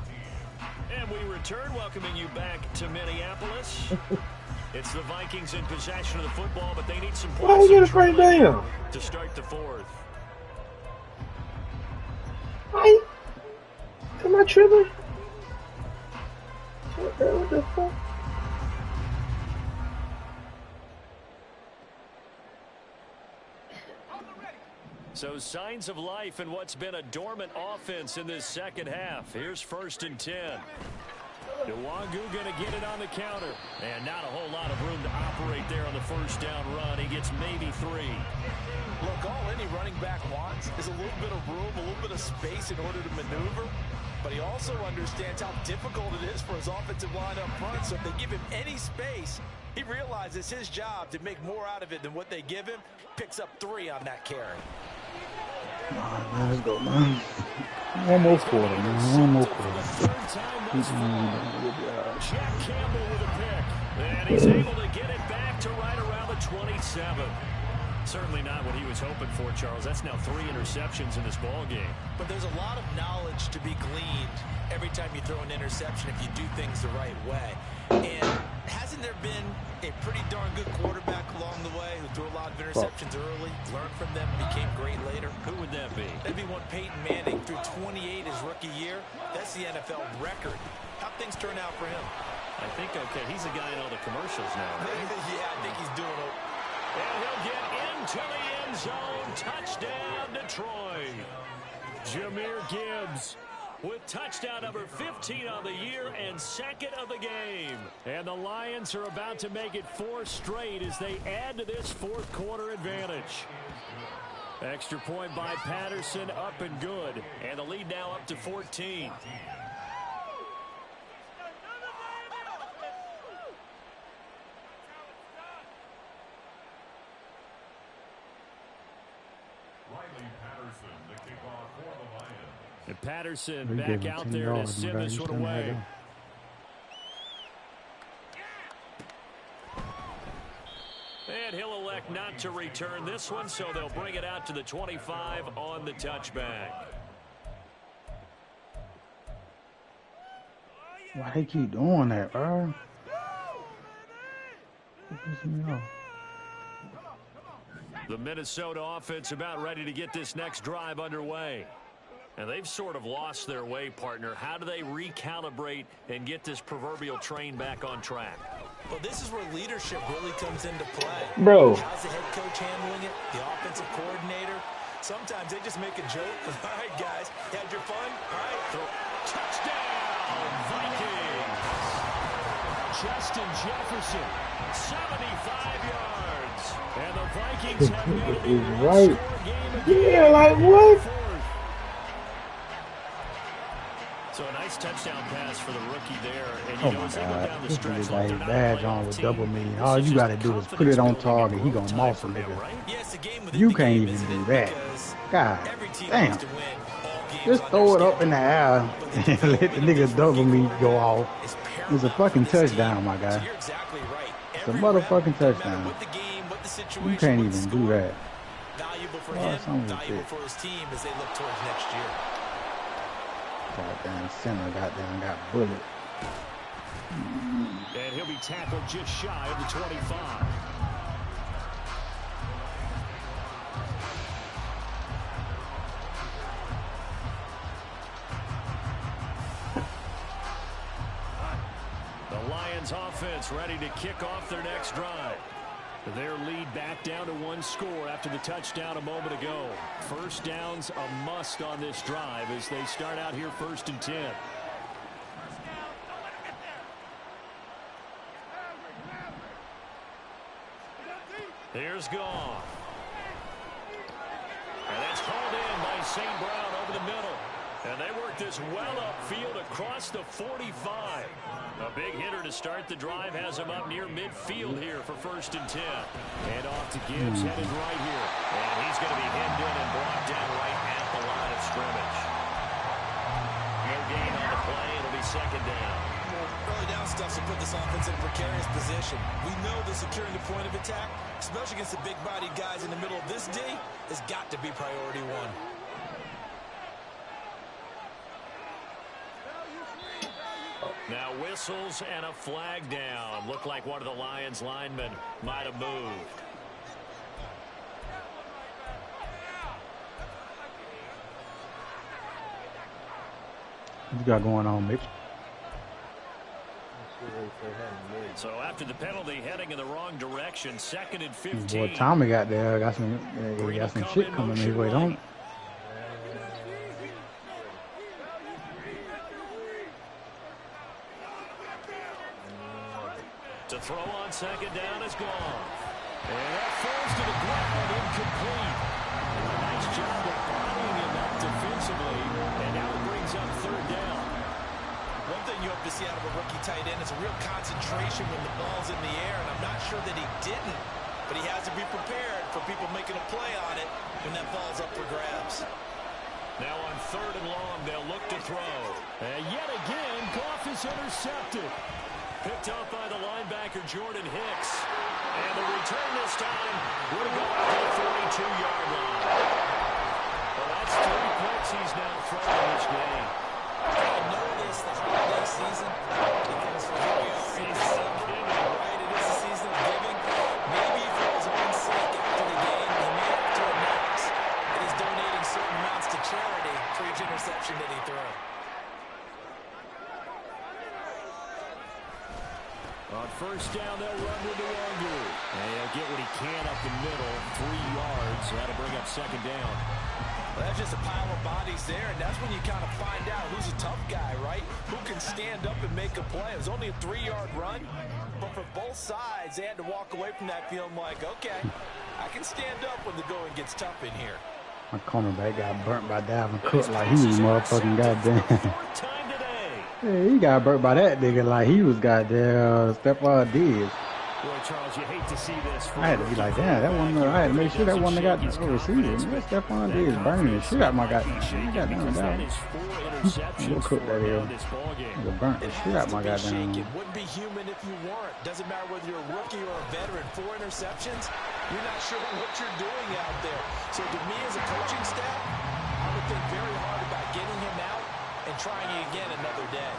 Speaker 2: And we return, welcoming you back to Minneapolis. It's the Vikings in possession of the football, but they need some points to start the 4th.
Speaker 6: Am I tripping? What What the fuck?
Speaker 2: So signs of life in what's been a dormant offense in this second half. Here's 1st and 10. Nwangu going to get it on the counter. And not a whole lot of room to operate there on the first down run. He gets maybe 3.
Speaker 4: Look, all any running back wants is a little bit of room, a little bit of space in order to maneuver. But he also understands how difficult it is for his offensive line up front. So if they give him any space, he realizes his job to make more out of it than what they give him. Picks up 3 on that carry.
Speaker 8: All right, man, let's go, man. One more quarter, man. One more quarter.
Speaker 2: Jack Campbell with a pick. And he's able to get it back to right around the 27. Certainly not what he was hoping for, Charles. That's now 3 interceptions in this ball game.
Speaker 7: But there's a lot of knowledge to be gleaned every time you throw an interception if you do things the right way. And hasn't there been a pretty darn good quarterback along the way who threw a lot of interceptions early, learned from them, became great later?
Speaker 2: Who would that be?
Speaker 7: That'd be one Peyton Manning, threw 28 his rookie year. That's the NFL record. How'd things turn out for him?
Speaker 2: I think, okay, he's a guy in all the commercials now, right?
Speaker 7: Yeah, I think he's doing it.
Speaker 2: And he'll get into the end zone. Touchdown, Detroit. Jahmyr Gibbs with touchdown number 15 on the year and 2nd of the game. And the Lions are about to make it 4 straight as they add to this 4th quarter advantage. Extra point by Patterson, up and good. And the lead now up to 14. And Patterson back out there to send this one away. And he'll elect not to return this one, so they'll bring it out to the 25 on the touchback.
Speaker 8: Why they keep doing that, bro?
Speaker 2: The Minnesota offense about ready to get this next drive underway. And they've sort of lost their way, partner. How do they recalibrate and get this proverbial train back on track?
Speaker 7: Well, this is where leadership really comes into play.
Speaker 6: Bro.
Speaker 7: How's the head coach handling it? The offensive coordinator? Sometimes they just make a joke. All right, guys, you had your fun? All right.
Speaker 2: Touchdown, Vikings. Justin Jefferson, 75 yards. And the Vikings have made it a
Speaker 6: right.
Speaker 2: game.
Speaker 6: Yeah, like what?
Speaker 2: So a nice touchdown pass for the rookie there. And
Speaker 8: Oh my God, this nigga got his badge on with double me. All you gotta do is put it on target. He gonna moss a nigga. You can't even do that. God damn. Just throw it up in the air and let the nigga double me go off. It's a fucking touchdown, my guy. It's a motherfucking touchdown. You can't even do that.
Speaker 7: Valuable for
Speaker 8: Oh,
Speaker 7: him,
Speaker 8: son of a
Speaker 7: valuable
Speaker 8: bitch.
Speaker 7: for his team as they look towards next year.
Speaker 8: Goddamn center, goddamn got bullet.
Speaker 2: And he'll be tackled just shy of the 25. The Lions offense ready to kick off their next drive. Their lead back down to 1 score after the touchdown a moment ago. First down's a must on this drive as they start out here 1st and 10. Here's Goff. And that's called in by St. Brown over the middle. And they work this well upfield across the 45. A big hitter to start the drive has him up near midfield here for 1st and 10. And off to Gibbs, headed right here. And he's going to be hemmed in and brought down right at the line of scrimmage. No gain on the play. It'll be 2nd down.
Speaker 7: Early down stuff to put this offense in a precarious position. We know that securing the point of attack, especially against the big-bodied guys in the middle of this D, has got to be priority 1.
Speaker 2: Now whistles and a flag down. Looked like one of the Lions linemen might have moved.
Speaker 8: What you got going on, Mitch?
Speaker 2: So after the penalty, heading in the wrong direction, 2nd and 15.
Speaker 8: Boy, Tommy got there. Got some shit coming his way, don't it?
Speaker 2: To throw on 2nd down is gone. And that falls to the ground, incomplete. Nice job of bodying him up defensively, and now it brings up 3rd down.
Speaker 7: One thing you hope to see out of a rookie tight end is a real concentration when the ball's in the air, and I'm not sure that he didn't, but he has to be prepared for people making a play on it when that ball's up for grabs.
Speaker 2: Now on 3rd and long, they'll look to throw. And yet again, Goff is intercepted. Picked up by the linebacker, Jordan Hicks. And the return this time would go out to the 42-yard line. Well, that's 3 picks he's now thrown in this game.
Speaker 7: I know this the holiday season because for here we are in December, right? It is the season of giving. Maybe for his own sake after the game, he may have to announce that he's donating certain amounts to charity for each interception that he threw.
Speaker 2: On 1st down, they'll run with the Wongu. And he'll get what he can up the middle, 3 yards. That'll bring up 2nd down.
Speaker 7: Well, that's just a pile of bodies there, and that's when you kind of find out who's a tough guy, right? Who can stand up and make a play. It was only a 3-yard run, but for both sides, they had to walk away from that feeling like, okay, I can stand up when the going gets tough in here.
Speaker 8: My cornerback got burnt by Dalvin Cook like he was motherfucking goddamn. Yeah, he got burnt by that nigga like he was goddamn Stephon Diggs.
Speaker 2: Boy, Charles, you hate to see this.
Speaker 8: I had to be like, damn, that one. I had to make sure that one that got the receiver. Man, Stephon Diggs burning the shit out my goddamn. He got down. We'll cook that here. He'll burn the shit out my goddamn.
Speaker 7: It wouldn't be human if you weren't. Doesn't matter whether you're a rookie or a veteran. 4 interceptions. You're not sure what you're doing out there. So to me, as a coaching staff, I would think very hard about getting him out and trying it again another day.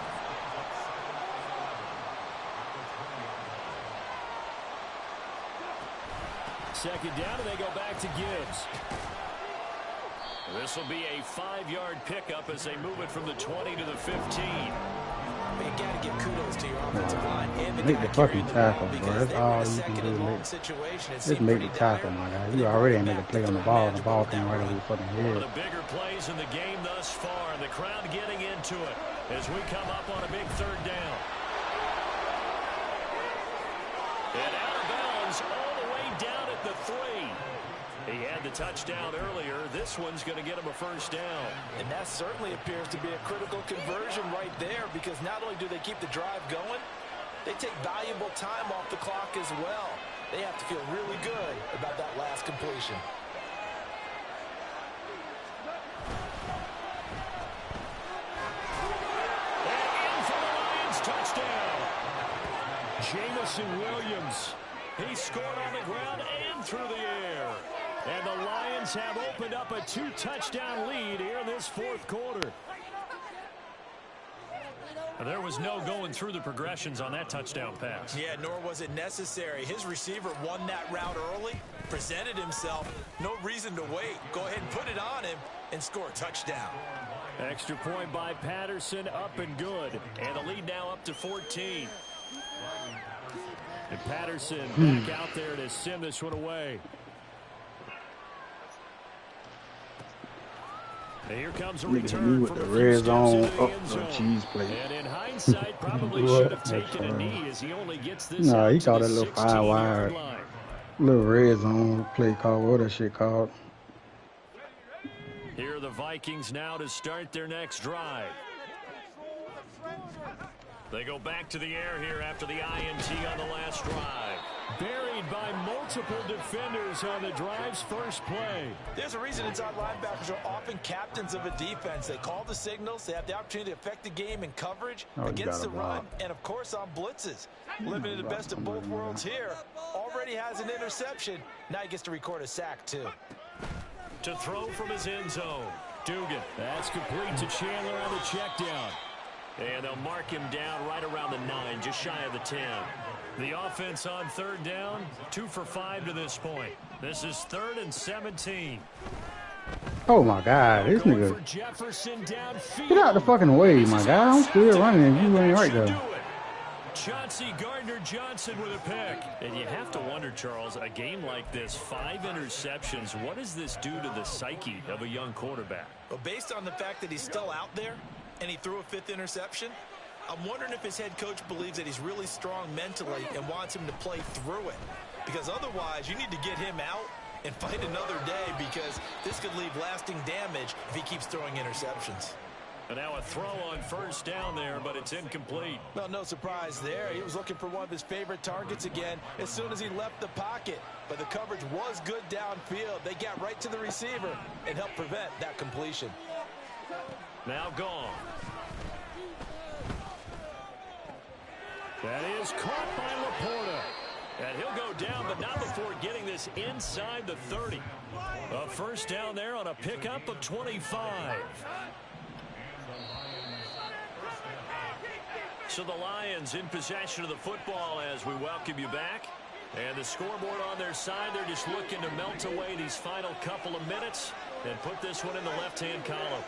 Speaker 2: Second down, and they go back to Gibbs. This will be a 5-yard pickup as they move it from the 20 to the 15.
Speaker 7: You got to give kudos to your offensive line. And
Speaker 8: make the fucking tackle, bro. That's all you can do. Just make the tackle, my guy. You already ain't make a play on the ball, and the ball came right over your fucking head.
Speaker 2: One of the bigger plays in the game thus far, and the crowd getting into it as we come up on a big 3rd down. And out of bounds all the way down at the 3. He had the touchdown earlier. This one's going to get him a 1st down.
Speaker 7: And that certainly appears to be a critical conversion right there, because not only do they keep the drive going, they take valuable time off the clock as well. They have to feel really good about that last completion.
Speaker 2: And in for the Lions, touchdown. Jameson Williams. He scored on the ground and through the air. And the Lions have opened up a 2-touchdown lead here in this 4th quarter. There was no going through the progressions on that touchdown pass.
Speaker 7: Yeah, nor was it necessary. His receiver won that route early, presented himself. No reason to wait. Go ahead and put it on him and score a touchdown.
Speaker 2: Extra point by Patterson, up and good. And the lead now up to 14. And Patterson back out there to send this one away. And here comes a return from
Speaker 8: the red zone up the cheese plate.
Speaker 2: And in hindsight, probably should have taken a knee as he only gets this.
Speaker 8: No, he called that little 5-wide, little red zone play called. What that shit called?
Speaker 2: Here are the Vikings now to start their next drive. They go back to the air here after the INT on the last drive. Buried by multiple defenders on the drive's first play.
Speaker 7: There's a reason inside linebackers are often captains of a defense. They call the signals. They have the opportunity to affect the game in coverage against the run and, of course, on blitzes. Living in the best of both worlds here. Already has an interception. Now he gets to record a sack, too.
Speaker 2: To throw from his end zone. Dugan. That's complete to Chandler on the check down. And they'll mark him down right around the 9, just shy of the 10. The offense on 3rd down, 2 for 5 to this point. This is 3rd and 17.
Speaker 8: Oh my God, this nigga.
Speaker 2: Jefferson downfield.
Speaker 8: Get out the fucking way, my guy. I'm still running and you ain't right there.
Speaker 2: Chauncey Gardner-Johnson with a pick. And you have to wonder, Charles, a game like this, 5 interceptions, what does this do to the psyche of a young quarterback?
Speaker 7: Well, based on the fact that he's still out there and he threw a 5th interception, I'm wondering if his head coach believes that he's really strong mentally and wants him to play through it. Because otherwise, you need to get him out and fight another day, because this could leave lasting damage if he keeps throwing interceptions.
Speaker 2: And now a throw on first down there, but it's incomplete.
Speaker 4: Well, no surprise there. He was looking for one of his favorite targets again as soon as he left the pocket. But the coverage was good downfield. They got right to the receiver and helped prevent that completion.
Speaker 2: Now gone. That is caught by Laporta. And he'll go down, but not before getting this inside the 30. A first down there on a pickup of 25. So the Lions in possession of the football as we welcome you back. And the scoreboard on their side, they're just looking to melt away these final couple of minutes and put this one in the left-hand column.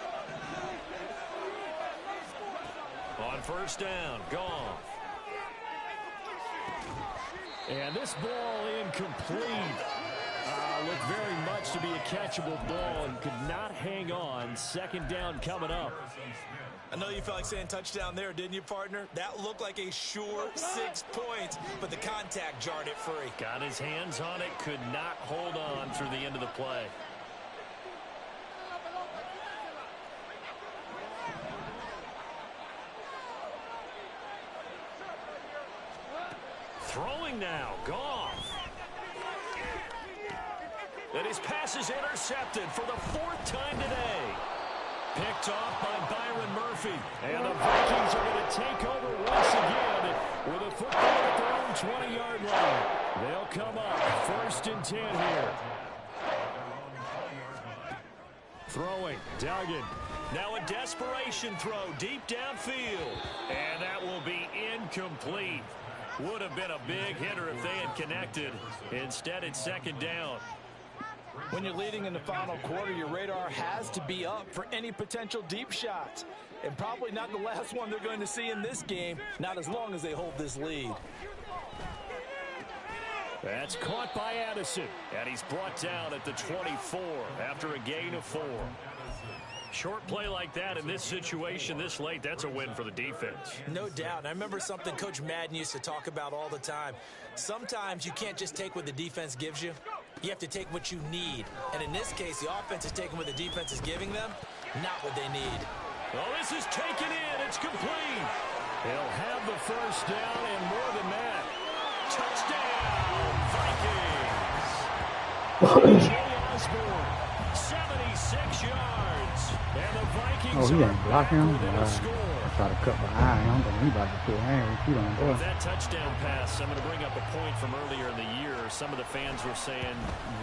Speaker 2: On first down, Goff. And this ball incomplete. Looked very much to be a catchable ball and could not hang on. Second down coming up.
Speaker 7: I know you felt like saying touchdown there, didn't you, partner? That looked like a sure 6 points, but the contact jarred it free.
Speaker 2: Got his hands on it, could not hold on through the end of the play. Throwing now, Goff. And his pass is intercepted for the 4th time today. Picked off by Byron Murphy. And the Vikings are going to take over once again with a football at their own 20-yard line. They'll come up 1st and 10 here. Throwing, Duggan. Now a desperation throw deep downfield. And that will be incomplete. Would have been a big hitter if they had connected. Instead, it's second down.
Speaker 4: When you're leading in the final quarter, your radar has to be up for any potential deep shots. And probably not the last one they're going to see in this game, not as long as they hold this lead.
Speaker 2: That's caught by Addison. And he's brought down at the 24 after a gain of 4. Short play like that in this situation this late, that's a win for the defense.
Speaker 7: No doubt. I remember something Coach Madden used to talk about all the time. Sometimes you can't just take what the defense gives you. You have to take what you need. And in this case, the offense is taking what the defense is giving them, not what they need.
Speaker 2: Oh, this is taken in. It's complete. They'll have the first down and more than that. Touchdown, Vikings. Jay Osborne, 76 yards. And the Vikings
Speaker 8: he didn't block him.
Speaker 2: score.
Speaker 8: Try to cut behind him, but he about to put hands. He don't go.
Speaker 2: With that touchdown pass, I'm going to bring up a point from earlier in the year. Some of the fans were saying,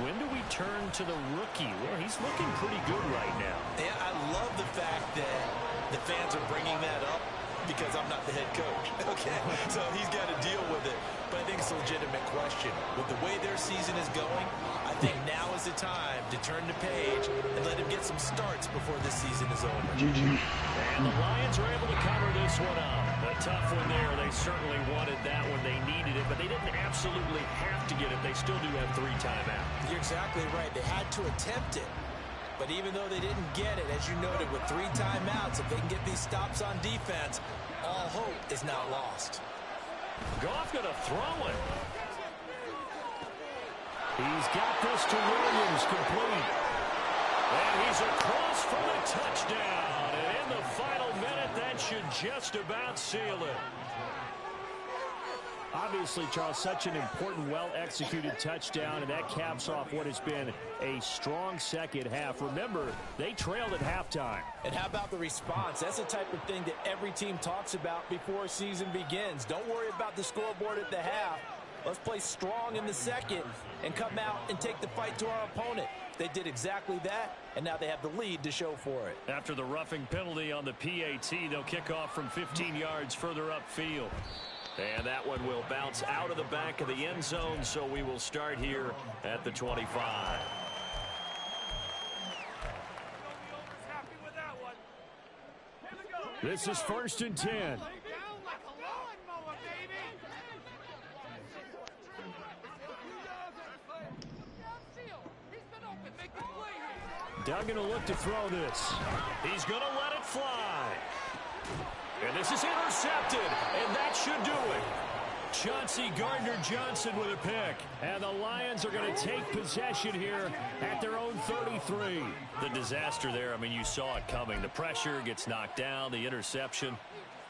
Speaker 2: when do we turn to the rookie? Well, he's looking pretty good right now.
Speaker 7: Yeah, I love the fact that the fans are bringing that up because I'm not the head coach. Okay, so he's got to deal with it. But I think it's a legitimate question. With the way their season is going, I think now is the time to turn the page and let him get some starts before this season is over.
Speaker 8: GG.
Speaker 2: And the Lions are able to cover this one up. A tough one there. They certainly wanted that when they needed it, but they didn't absolutely have to get it. They still do have 3 timeouts.
Speaker 7: You're exactly right. They had to attempt it. But even though they didn't get it, as you noted, with 3 timeouts, if they can get these stops on defense, all hope is not lost.
Speaker 2: Goff going to throw it. He's got this to Williams, complete. And he's across for the touchdown. And in the final minute, that should just about seal it.
Speaker 9: Obviously, Charles, such an important, well-executed touchdown, and that caps off what has been a strong second half. Remember, they trailed at halftime.
Speaker 4: And how about the response? That's the type of thing that every team talks about before a season begins. Don't worry about the scoreboard at the half. Let's play strong in the second and come out and take the fight to our opponent. They did exactly that, and now they have the lead to show for it.
Speaker 2: After the roughing penalty on the PAT, they'll kick off from 15 yards further upfield. And that one will bounce out of the back of the end zone, so we will start here at the 25.
Speaker 9: This is 1st and 10. Duggan will look to throw this. He's going to let it fly. And this is intercepted, and that should do it. Chauncey Gardner-Johnson with a pick. And the Lions are going to take possession here at their own 33. The disaster there, I mean, you saw it coming. The pressure gets knocked down, the interception.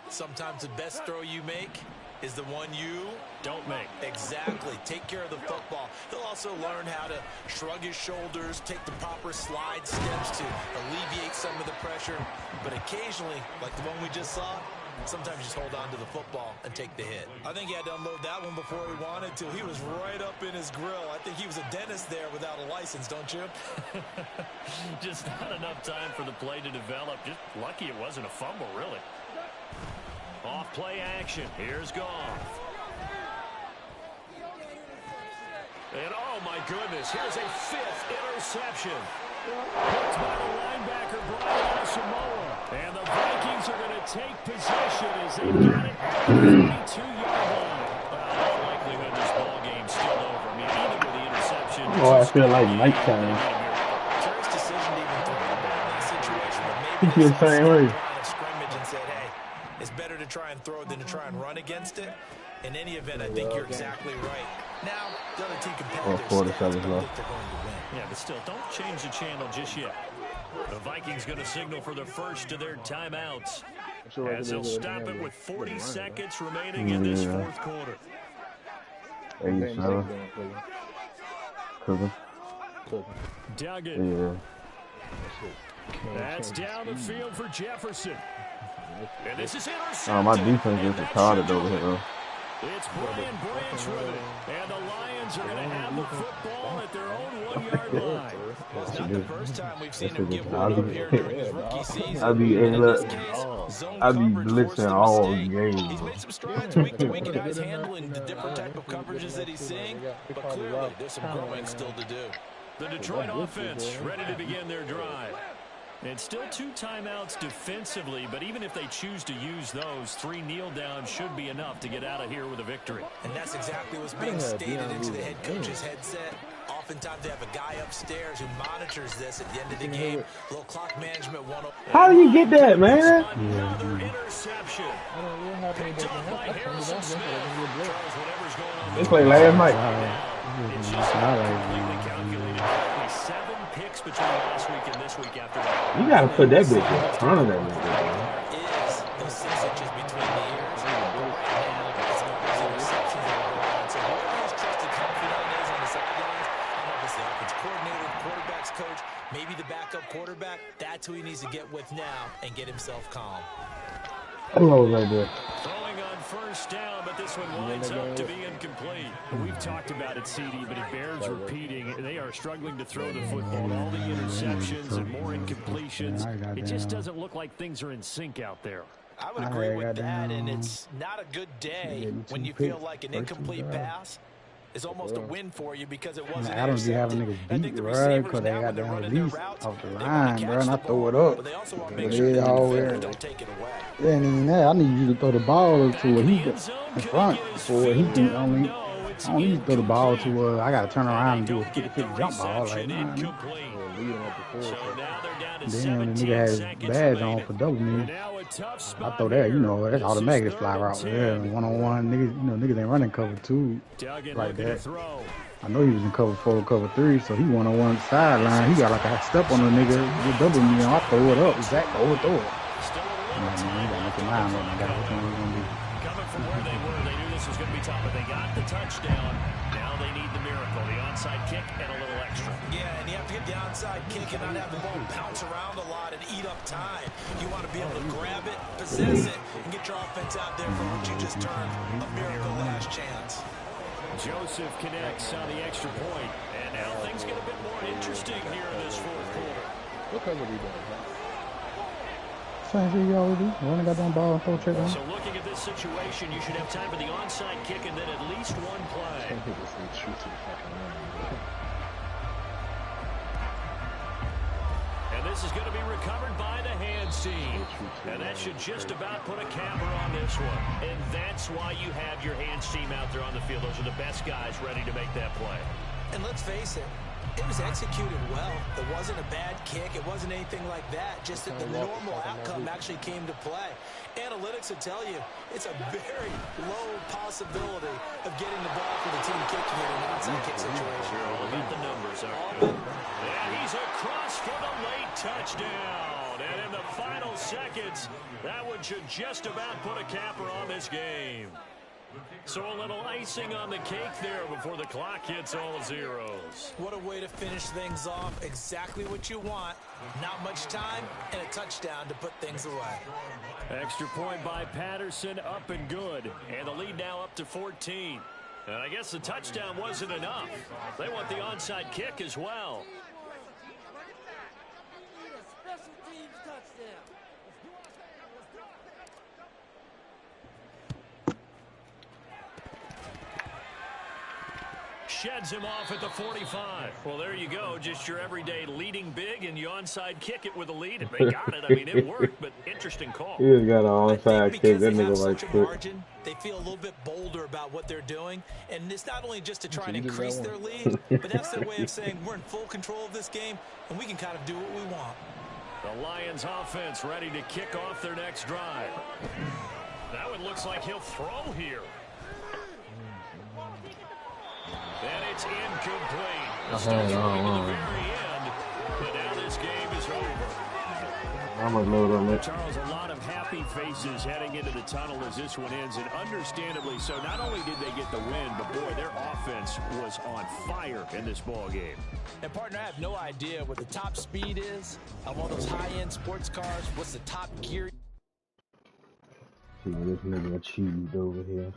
Speaker 7: Sometimes the best throw you make is the one you
Speaker 9: don't make.
Speaker 7: Exactly. Take care of the football. He'll also learn how to shrug his shoulders, take the proper slide steps to alleviate some of the pressure. But occasionally, like the one we just saw, sometimes you just hold on to the football and take the hit. I think he had to unload that one before he wanted to. He was right up in his grill. I think he was a dentist there without a license, don't you?
Speaker 9: Just not enough time for the play to develop. Just lucky it wasn't a fumble, really. Off play action. Here's Goff. And oh my goodness, here's a 5th interception. Picked by the linebacker, Brian Asamoah. And the Vikings are going to take possession as they got it at the 32-yard line. Well, in all likelihood, this ball game's still over. I mean, even with the interception.
Speaker 6: Oh, I feel like nighttime.
Speaker 7: Curious decision to even throw the ball in that situation, but maybe
Speaker 6: He feels the same way.
Speaker 7: scrimmage and said, hey, it's better to try and throw than to try and run against it. In any event, I think you're exactly right. Now, the other team competitors,
Speaker 6: 47
Speaker 7: they're
Speaker 6: left.
Speaker 7: going to win.
Speaker 9: Yeah, but still, don't change the channel just yet. The Vikings going to signal for the first of their timeouts as they'll stop it with 40 seconds remaining in this fourth quarter.
Speaker 6: 87.
Speaker 9: Duggan.
Speaker 6: Yeah.
Speaker 9: That's down the field for Jefferson. And this is intercepted.
Speaker 6: Oh, my defense is retarded over here, though.
Speaker 9: It's Brian Branch with it. And the Lions are going to have the football at their own 1-yard line.
Speaker 7: It's not the first time we've seen him give one up here during his rookie season.
Speaker 6: I be blitzing all
Speaker 7: games.
Speaker 6: games.
Speaker 7: He's made some strides week to week, and now he's handling the different type of coverages that he's seeing. But clearly, there's some growing still to do.
Speaker 9: The Detroit offense ready to begin their drive. And still 2 timeouts defensively, but even if they choose to use those, 3 kneel downs should be enough to get out of here with a victory.
Speaker 7: And that's exactly what's being stated into the head coach's headset. Oftentimes they have a guy upstairs who monitors this at the end of the game. A little clock management 101.
Speaker 6: How do you get that, man?
Speaker 9: Another interception. Picked up by Harrison Smith. Charles, whatever's going on.
Speaker 6: They played last night.
Speaker 9: It's just completely calculated. 7 picks between last week and this week after that.
Speaker 6: You gotta put that bitch in front of that bitch, man.
Speaker 7: Is those 6 inches between the ears. Right now, it's those interceptions that are going on. So whoever his trusted confidant is on the sidelines, I don't know if it's the offense coordinator, quarterback's coach, maybe the backup quarterback. That's who he needs to get with now and get himself calm.
Speaker 6: Hello, right there.
Speaker 9: Throwing on first down, but this one winds up to be incomplete. We've talked about it, CD, but it bears repeating. They are struggling to throw the football. All the interceptions and more incompletions. It just doesn't look like things are in sync out there.
Speaker 7: I would agree with that, and it's not a good day when you feel like an incomplete pass is almost a win for you because it wasn't
Speaker 8: Adams be having niggas beat, bro, because they got down release off the line, bro, and I throw it up. But they always, yeah, and even that, I need you to throw the ball to where he gets in front, for he can only, I don't need to throw the ball to where I got to turn around and do a 50-50 jump ball, like, nah. Then the nigga had his badge on for double me. I throw that, you know, that's automatic fly route. Yeah, one-on-one, niggas, you know, niggas ain't running cover 2 like that. I know he was in cover 4, cover 3, so he one-on-one sideline. He got like a step on the nigga with double me, and I throw it up. Zach overthrow it. Man, he got nothing mind right now. Which one we gonna be?
Speaker 9: Coming from where they were, they knew this was going to be tough, but they got the touchdown. Now they need the miracle, the onside kick and a little extra.
Speaker 7: Yeah, and you have to get the onside kick and not have the ball bounce around a lot and eat up time. You want to be able to grab it, possess it, and get your offense out there for what you just turned a miracle last chance.
Speaker 9: Joseph connects on the extra point, and now things get a bit more interesting here in this fourth quarter.
Speaker 3: What cover we doing?
Speaker 8: Same thing you always do. Running got down ball and throw check on.
Speaker 9: So looking at this situation, you should have time for the onside kick and then at least one play. And this is going to be recovered by the hands team. And that should just about put a camera on this one. And that's why you have your hands team out there on the field. Those are the best guys ready to make that play.
Speaker 7: And let's face it,
Speaker 4: It was executed well. It wasn't a bad kick. It wasn't anything like that. Just that the normal outcome actually came to play. Analytics will tell you it's a very low possibility of getting the ball for the team kicking it in an outside kick situation.
Speaker 2: All about the numbers, and he's across for the late touchdown. And in the final seconds, that one should just about put a capper on this game. So a little icing on the cake there before the clock hits all zeros.
Speaker 4: What a way to finish things off. Exactly what you want. Not much time and a touchdown to put things away.
Speaker 2: Extra point by Patterson, up and good. And the lead now up to 14. And I guess the touchdown wasn't enough. They want the onside kick as well. Sheds him off at the 45. Well, there you go. Just your everyday leading big, and you onside kick it with a lead. And they got it. I mean, it worked, but interesting call.
Speaker 6: He just got an onside kick. That nigga like
Speaker 4: margin, they feel a little bit bolder about what they're doing. And it's not only just to try and increase their lead, but that's their way of saying we're in full control of this game, and we can kind of do what we want.
Speaker 2: The Lions offense ready to kick off their next drive. Now it looks like he'll throw here. And it's incomplete. Still throwing to the very end, but now this game is over.
Speaker 6: I'm gonna load on that.
Speaker 2: Charles, a lot of happy faces heading into the tunnel as this one ends, and understandably so. Not only did they get the win, but boy, their offense was on fire in this ball game.
Speaker 4: And partner, I have no idea what the top speed is on one of those high-end sports cars. What's the top gear?
Speaker 6: See, this nigga cheated over here.